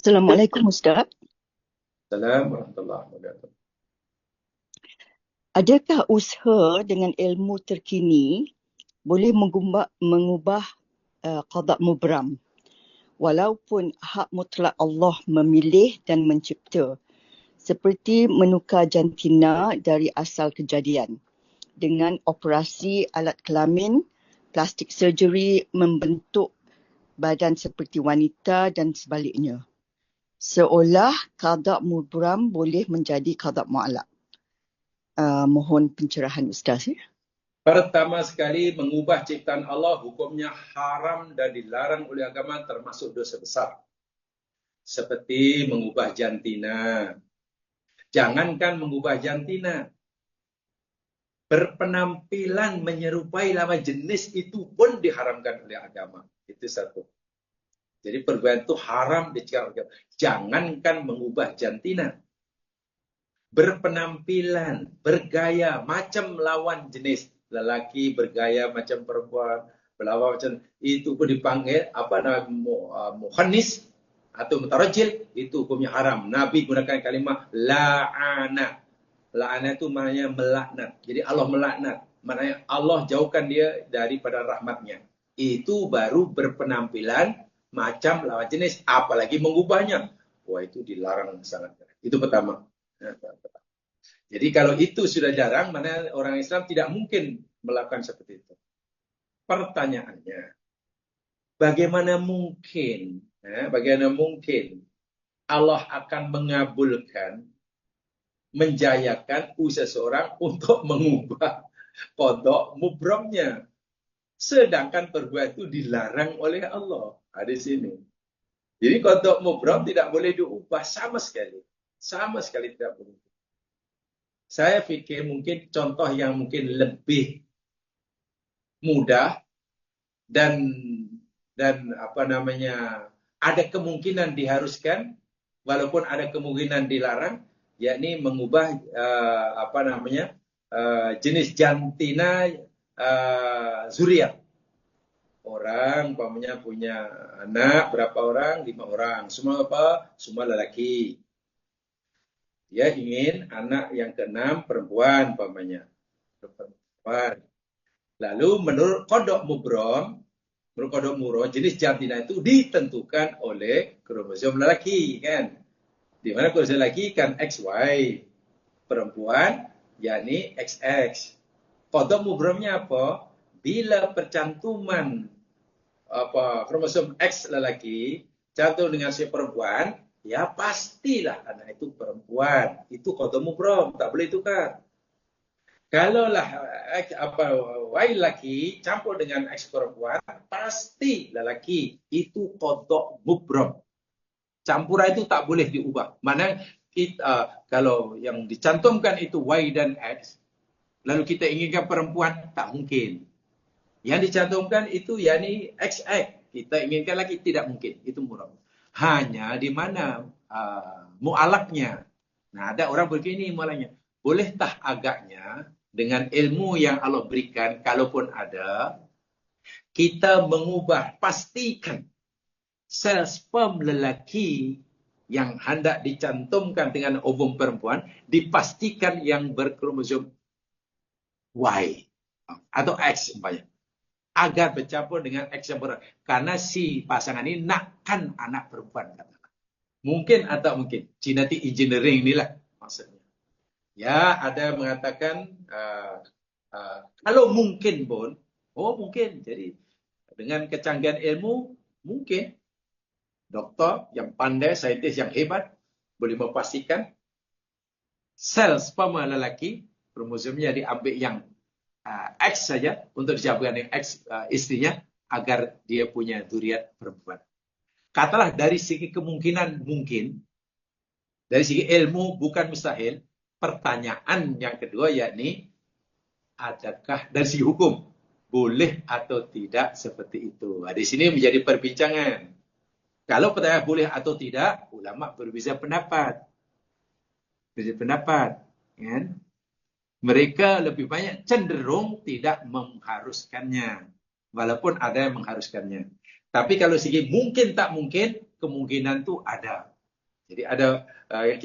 Assalamualaikum Ustaz. Assalamualaikum warahmatullahi wabarakatuh. Adakah usaha dengan ilmu terkini boleh mengubah qada mubram walaupun hak mutlak Allah memilih dan mencipta, seperti menukar jantina dari asal kejadian dengan operasi alat kelamin, plastik surgery membentuk badan seperti wanita dan sebaliknya, seolah qada mubram boleh menjadi qada mu'allaq. Mohon pencerahan Ustaz. Pertama sekali, mengubah ciptaan Allah hukumnya haram dan dilarang oleh agama, termasuk dosa besar. Seperti mengubah jantina. Jangankan mengubah jantina, berpenampilan menyerupai lawan jenis itu pun diharamkan oleh agama. Itu satu. Jadi perbuatan itu haram dicegah oleh agama. Jangankan mengubah jantina, berpenampilan, bergaya macam lawan jenis. Lelaki bergaya macam perempuan, berlawan macam itu pun dipanggil apa namanya muhannis atau mutarajjil, itu hukumnya haram. Nabi gunakan kalimah la'ana. La'ana itu maknanya melaknat. Jadi Allah melaknat. Maknanya Allah jauhkan dia daripada rahmatnya. Itu baru berpenampilan macam lawan jenis. Apalagi mengubahnya. Wah, itu dilarang sangat. Itu pertama. Jadi kalau itu sudah jarang, mana orang Islam tidak mungkin melakukan seperti itu. Pertanyaannya, bagaimana mungkin Allah akan mengabulkan, menjayakan usaha seorang untuk mengubah qadha mubramnya, sedangkan perbuatan itu dilarang oleh Allah. Di sini. Jadi qadha mubram tidak boleh diubah sama sekali tidak boleh. Saya pikir mungkin contoh yang mungkin lebih mudah dan apa namanya, ada kemungkinan diharuskan walaupun ada kemungkinan dilarang, yakni mengubah jenis jantina zuriat. Orang umpamanya punya anak berapa orang? 5 orang. Semua apa? Semua lelaki. Dia ingin anak yang ke-6 perempuan umpamanya. Perempuan. Lalu menurut qadha mubram, jenis jantina itu ditentukan oleh kromosom lelaki, kan? Di mana kromosom lelaki kan XY, perempuan yakni XX. Qadha mubramnya apa? Bila percantuman kromosom X lelaki cantum dengan si perempuan, ya pastilah anak itu perempuan. Itu qadha mubram, tak boleh tukar. Kalaulah Y lelaki campur dengan X perempuan, pasti lelaki. Itu qadha mubram. Campuran itu tak boleh diubah. Mana kita, kalau yang dicantumkan itu Y dan X, lalu kita inginkan perempuan, tak mungkin. Yang dicantumkan itu yakni XX. Kita inginkan lagi, tidak mungkin. Itu mubram. Hanya di mana mu'alaknya. Nah, ada orang begini mu'alaknya. Bolehkah agaknya dengan ilmu yang Allah berikan, kalaupun ada, kita mengubah, pastikan sel sperm lelaki yang hendak dicantumkan dengan ovum perempuan, dipastikan yang berkromosom Y atau X umpamanya, agar bercampur dengan X yang perempuan. Karena si pasangan ini nakkan anak perempuan. Mungkin atau mungkin. Genetic engineering inilah maksudnya. Ya, ada mengatakan kalau mungkin pun, mungkin. Jadi dengan kecanggihan ilmu, mungkin doktor yang pandai, saintis yang hebat boleh memastikan sel sperma lelaki kromosomnya diambil yang X saja untuk dicampurkan dengan X istrinya agar dia punya zuriat perempuan. Katalah dari segi kemungkinan mungkin, dari segi ilmu bukan mustahil. Pertanyaan yang kedua yakni, adakah dari segi hukum boleh atau tidak seperti itu? Di sini menjadi perbincangan. Kalau pertanyaan boleh atau tidak, ulama berbeza pendapat. Kan? Mereka lebih banyak cenderung tidak mengharuskannya, walaupun ada yang mengharuskannya. Tapi kalau segi mungkin tak mungkin, kemungkinan itu ada. Jadi ada yang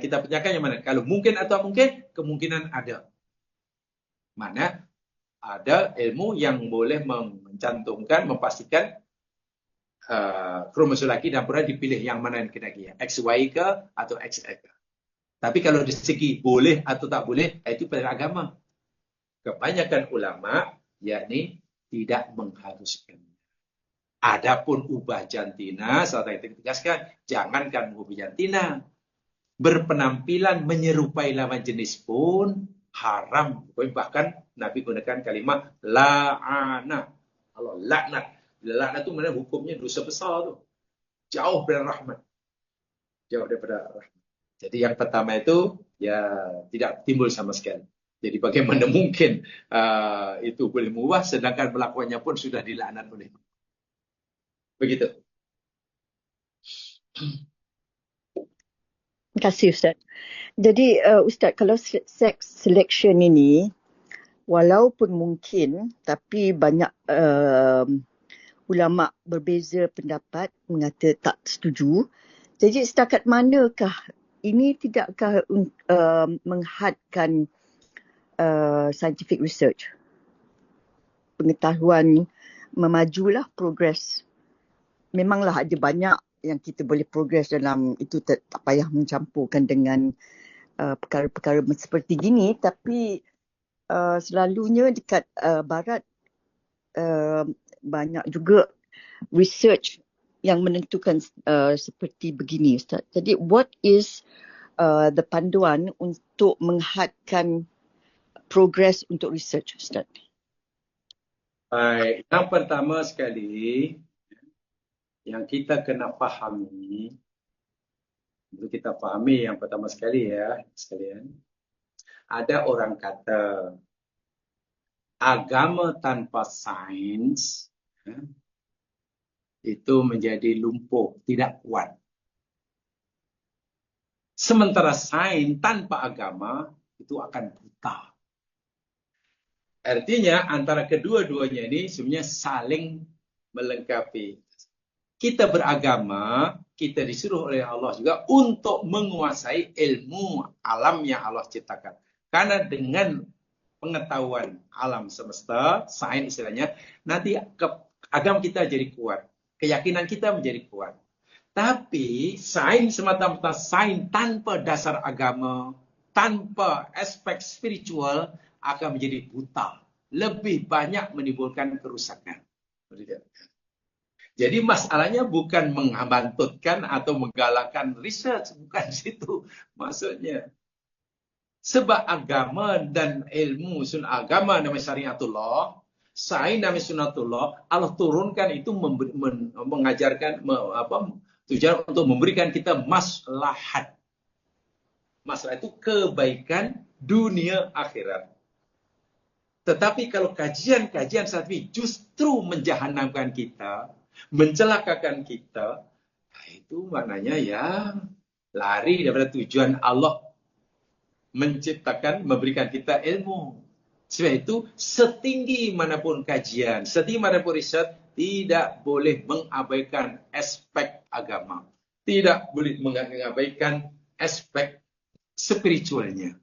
kita tanyakan yang mana? Kalau mungkin atau mungkin, kemungkinan ada. Mana ada ilmu yang boleh mencantumkan, memastikan kromosom laki dan perempuan dipilih yang mana yang kena dia, XY ke atau XX ke. Tapi kalau dari segi boleh atau tak boleh, itu pada agama. Kebanyakan ulama yakni tidak mengharuskan. Adapun ubah jantina, saya tegaskan, jangankan ubah jantina, berpenampilan menyerupai lawan jenis pun haram. Bahkan Nabi gunakan kalimat la'ana. Allah laknat. Laknat itu mana hukumnya dosa besar tu. Jauh dari rahmat. Jauh daripada rahmat. Jadi yang pertama itu ya tidak timbul sama sekali. Jadi bagaimana mungkin itu boleh mengubah sedangkan melakukannya pun sudah dilaknat oleh Allah. Begitu. Terima kasih Ustaz. Jadi Ustaz, kalau sex selection ini walaupun mungkin, tapi banyak ulama berbeza pendapat mengata tak setuju. Jadi setakat manakah ini tidakkah menghadkan scientific research? Pengetahuan memajulah, progres. Memanglah ada banyak yang kita boleh progres dalam itu, tak payah mencampurkan dengan perkara-perkara seperti gini, tapi selalunya dekat barat banyak juga research yang menentukan seperti begini, Ustaz. Jadi what is the panduan untuk menghadkan progres untuk research, Ustaz? Baik, yang pertama sekali yang kita kena fahami, untuk kita fahami yang pertama sekali ya sekalian, ada orang kata agama tanpa sains itu menjadi lumpuh, tidak kuat. Sementara sains tanpa agama itu akan buta. Artinya antara kedua-duanya ini sebenarnya saling melengkapi. Kita beragama, kita disuruh oleh Allah juga untuk menguasai ilmu alam yang Allah ciptakan. Karena dengan pengetahuan alam semesta, sains istilahnya, nanti agama kita jadi kuat. Keyakinan kita menjadi kuat. Tapi sains semata-mata sains tanpa dasar agama, tanpa aspek spiritual akan menjadi buta. Lebih banyak menimbulkan kerusakan. Jadi masalahnya bukan membantutkan atau menggalakkan research, bukan situ maksudnya. Sebab agama dan ilmu agama namanya syariatullah, sains namanya sunnatullah, Allah turunkan itu mengajarkan tujuan untuk memberikan kita maslahat. Maslahat itu kebaikan dunia akhirat. Tetapi kalau kajian-kajian saintifik justru menjahanamkan kita, mencelakakan kita, itu maknanya ya lari daripada tujuan Allah menciptakan, memberikan kita ilmu. Sebab itu setinggi manapun kajian, setinggi manapun riset, tidak boleh mengabaikan aspek agama. Tidak boleh mengabaikan aspek spiritualnya.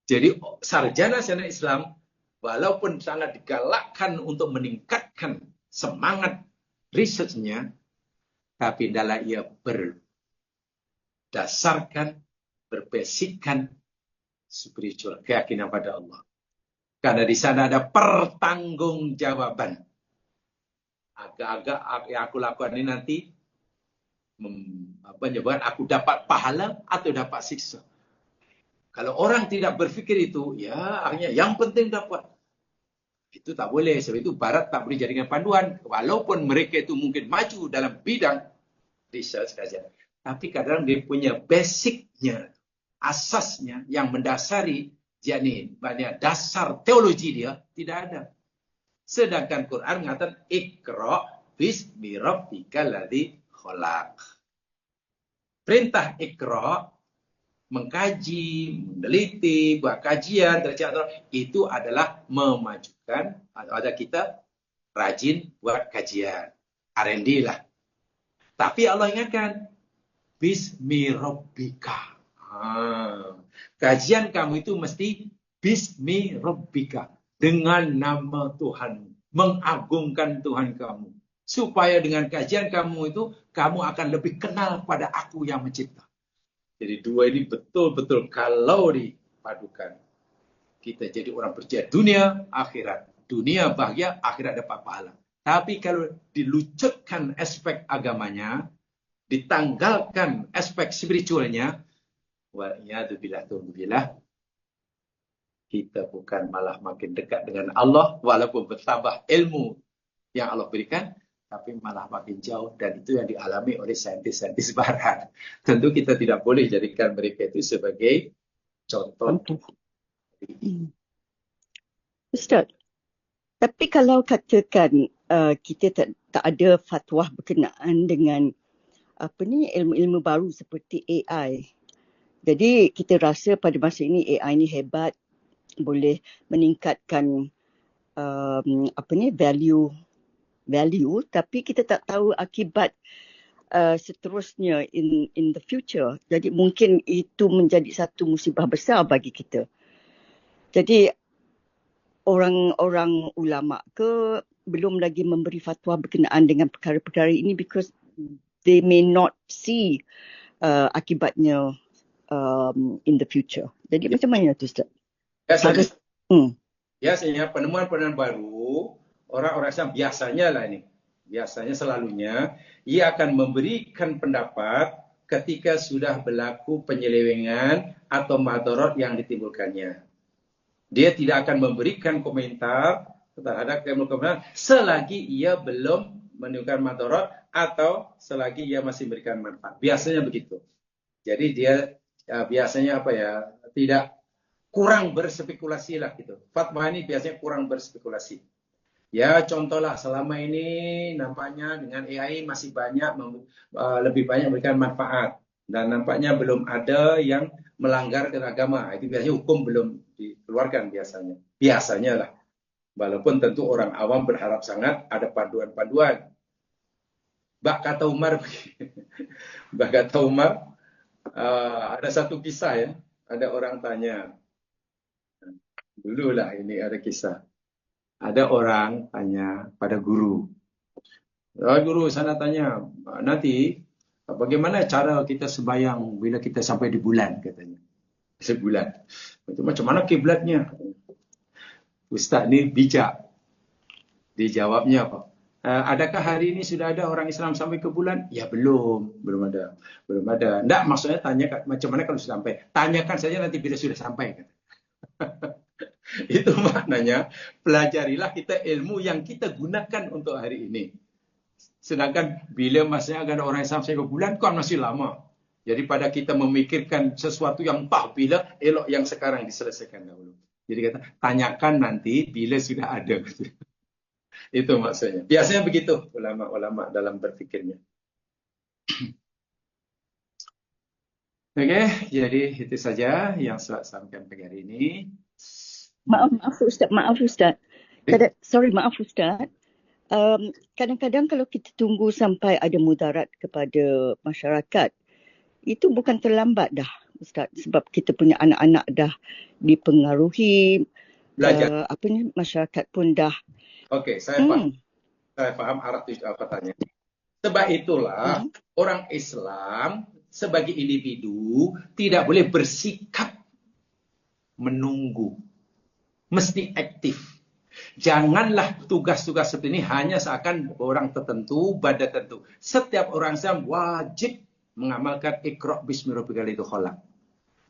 Jadi sarjana-sarjana Islam walaupun sangat digalakkan untuk meningkatkan semangat risetnya, tapi adalah ia berdasarkan, berbasickan spiritual, keyakinan pada Allah. Karena di sana ada pertanggungjawaban. Agak-agak yang aku lakukan ini nanti menyebabkan aku dapat pahala atau dapat siksa. Kalau orang tidak berfikir itu, ya akhirnya yang penting dapat. Itu tak boleh. Sebab itu Barat tak boleh jadikan panduan. Walaupun mereka itu mungkin maju dalam bidang research kajian. Tapi kadang dia punya basicnya, asasnya yang mendasari, yakni banyak dasar teologi dia, tidak ada. Sedangkan Quran mengatakan, Iqra bismi rabbikal ladzi khalaq. Perintah Iqra, mengkaji, meneliti, buat kajian, itu adalah memajukan, ada kita rajin buat kajian, R&D lah. Tapi Allah ingatkan, bismi rabbika. Kajian kamu itu mesti bismi rabbika, dengan nama Tuhan, mengagungkan Tuhan kamu. Supaya dengan kajian kamu itu, kamu akan lebih kenal pada aku yang mencipta. Jadi dua ini betul-betul kalau dipadukan, kita jadi orang percaya dunia, akhirat. Dunia bahagia, akhirat dapat pahala. Tapi kalau dilucutkan aspek agamanya, ditanggalkan aspek spiritualnya, wa'iyadzubillah, kita bukan malah makin dekat dengan Allah, walaupun bertambah ilmu yang Allah berikan, tapi malah makin jauh, dan itu yang dialami oleh saintis-saintis barat. Tentu kita tidak boleh jadikan mereka itu sebagai contoh. Ustaz, tapi kalau katakan kita tak ada fatwa berkenaan dengan ilmu-ilmu baru seperti AI. Jadi kita rasa pada masa ini AI ni hebat, boleh meningkatkan value, tapi kita tak tahu akibat seterusnya in the future. Jadi mungkin itu menjadi satu musibah besar bagi kita. Jadi orang-orang ulama ke belum lagi memberi fatwa berkenaan dengan perkara-perkara ini because they may not see akibatnya in the future. Jadi macam mana tu Ustaz? Biasanya penemuan-penemuan baru, orang-orang Islam biasanya selalunya, ia akan memberikan pendapat ketika sudah berlaku penyelewengan atau madarat yang ditimbulkannya. Dia tidak akan memberikan komentar terhadap kebenaran selagi ia belum menimbulkan madarat atau selagi ia masih memberikan manfaat. Biasanya begitu. Jadi dia biasanya tidak kurang berspekulasi lah gitu. Fatwa ini biasanya kurang berspekulasi. Ya contohlah selama ini nampaknya dengan AI masih lebih banyak memberikan manfaat dan nampaknya belum ada yang melanggar agama. Itu biasanya hukum belum dikeluarkan biasanya. Biasanya lah. Walaupun tentu orang awam berharap sangat ada panduan-panduan. Bak kata Umar ada satu kisah ya. Ada orang tanya. Dululah ini ada kisah. Ada orang tanya pada guru. Guru sana tanya, nanti bagaimana cara kita sembahyang bila kita sampai di bulan katanya. Sebulan. Itu macam mana kiblatnya? Ustaz ni bijak. Dijawabnya apa? Adakah hari ini sudah ada orang Islam sampai ke bulan? Ya belum ada. Enggak, maksudnya tanya macam mana kalau sudah sampai. Tanyakan saja nanti bila sudah sampai. Itu maknanya pelajarilah kita ilmu yang kita gunakan untuk hari ini. Sedangkan bila masanya ada orang Islam sampai ke bulan kan masih lama. Jadi pada kita memikirkan sesuatu yang bila, elok yang sekarang diselesaikan dahulu. Jadi kata, tanyakan nanti bila sudah ada. Itu maksudnya. Biasanya begitu ulama-ulama dalam berfikirnya. Okey, jadi itu saja yang saya sampaikan pagi hari ini. Maaf Ustaz. Maaf Ustaz. Kadang-kadang kalau kita tunggu sampai ada mudarat kepada masyarakat, itu bukan terlambat dah Ustaz, sebab kita punya anak-anak dah dipengaruhi, masyarakat pun dah. Okey, saya faham arah pertanyaan. Sebab itulah orang Islam sebagai individu tidak boleh bersikap menunggu. Mesti aktif. Janganlah tugas-tugas seperti ini hanya seakan orang tertentu, badan tertentu. Setiap orang Islam wajib mengamalkan Iqra' bismi rabbikal ladzi khalaq.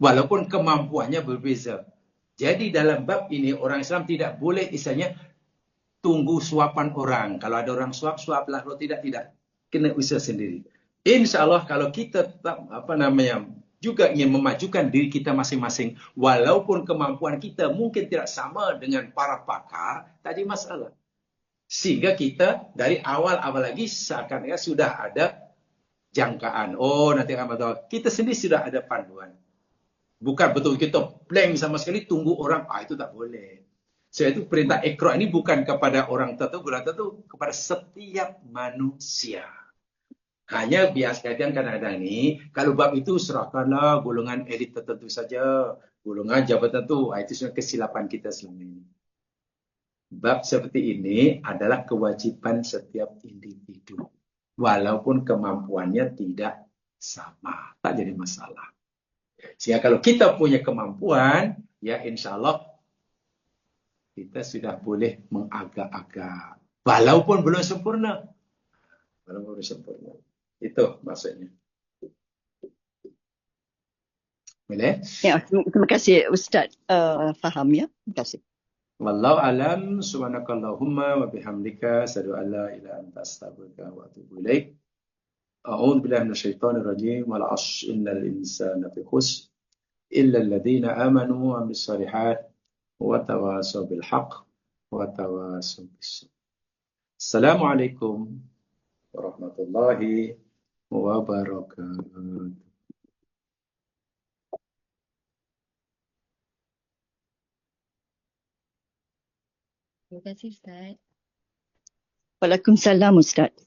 Walaupun kemampuannya berbeza. Jadi dalam bab ini orang Islam tidak boleh istilahnya tunggu suapan orang. Kalau ada orang suap-suaplah. Kalau tidak. Kena usaha sendiri. InsyaAllah kalau kita tetap juga ingin memajukan diri kita masing-masing. Walaupun kemampuan kita mungkin tidak sama dengan para pakar, tak ada masalah. Sehingga kita dari awal-awal lagi seakan sudah ada jangkaan. Oh, nanti akan betul. Kita sendiri sudah ada panduan. Bukan betul kita blank sama sekali tunggu orang. Itu tak boleh. Sebab itu perintah Iqra' ini bukan kepada orang tertentu, kepada setiap manusia. Hanya biasanya kadang-kadang ini, kalau bab itu serahkanlah golongan elit tertentu saja. Golongan jabatan tertentu. Itu sebenarnya kesilapan kita selama ini. Bab seperti ini adalah kewajiban setiap individu. Walaupun kemampuannya tidak sama. Tak jadi masalah. Sehingga kalau kita punya kemampuan, ya insyaAllah kita sudah boleh mengagak-agak. Walaupun belum sempurna. Itu maksudnya. Boleh? Ya, terima kasih Ustaz. Faham ya? Terima kasih. Wallahu alam, subhanakallahumma wa bihamdika, asyhadu an la ilaha illa anta, astaghfiruka wa atubu ilaik. A'udzu billahi minasyaitonir rajim. Wal 'ashr innal insana fi khusr illa alladhina amanu wa 'amilus shalihat wa tawasaw bil haqq wa tawasaw bis sabr. Assalamualaikum warahmatullahi wabarakatuh. Terima kasih Ustaz. Waalaikumsalam Ustaz.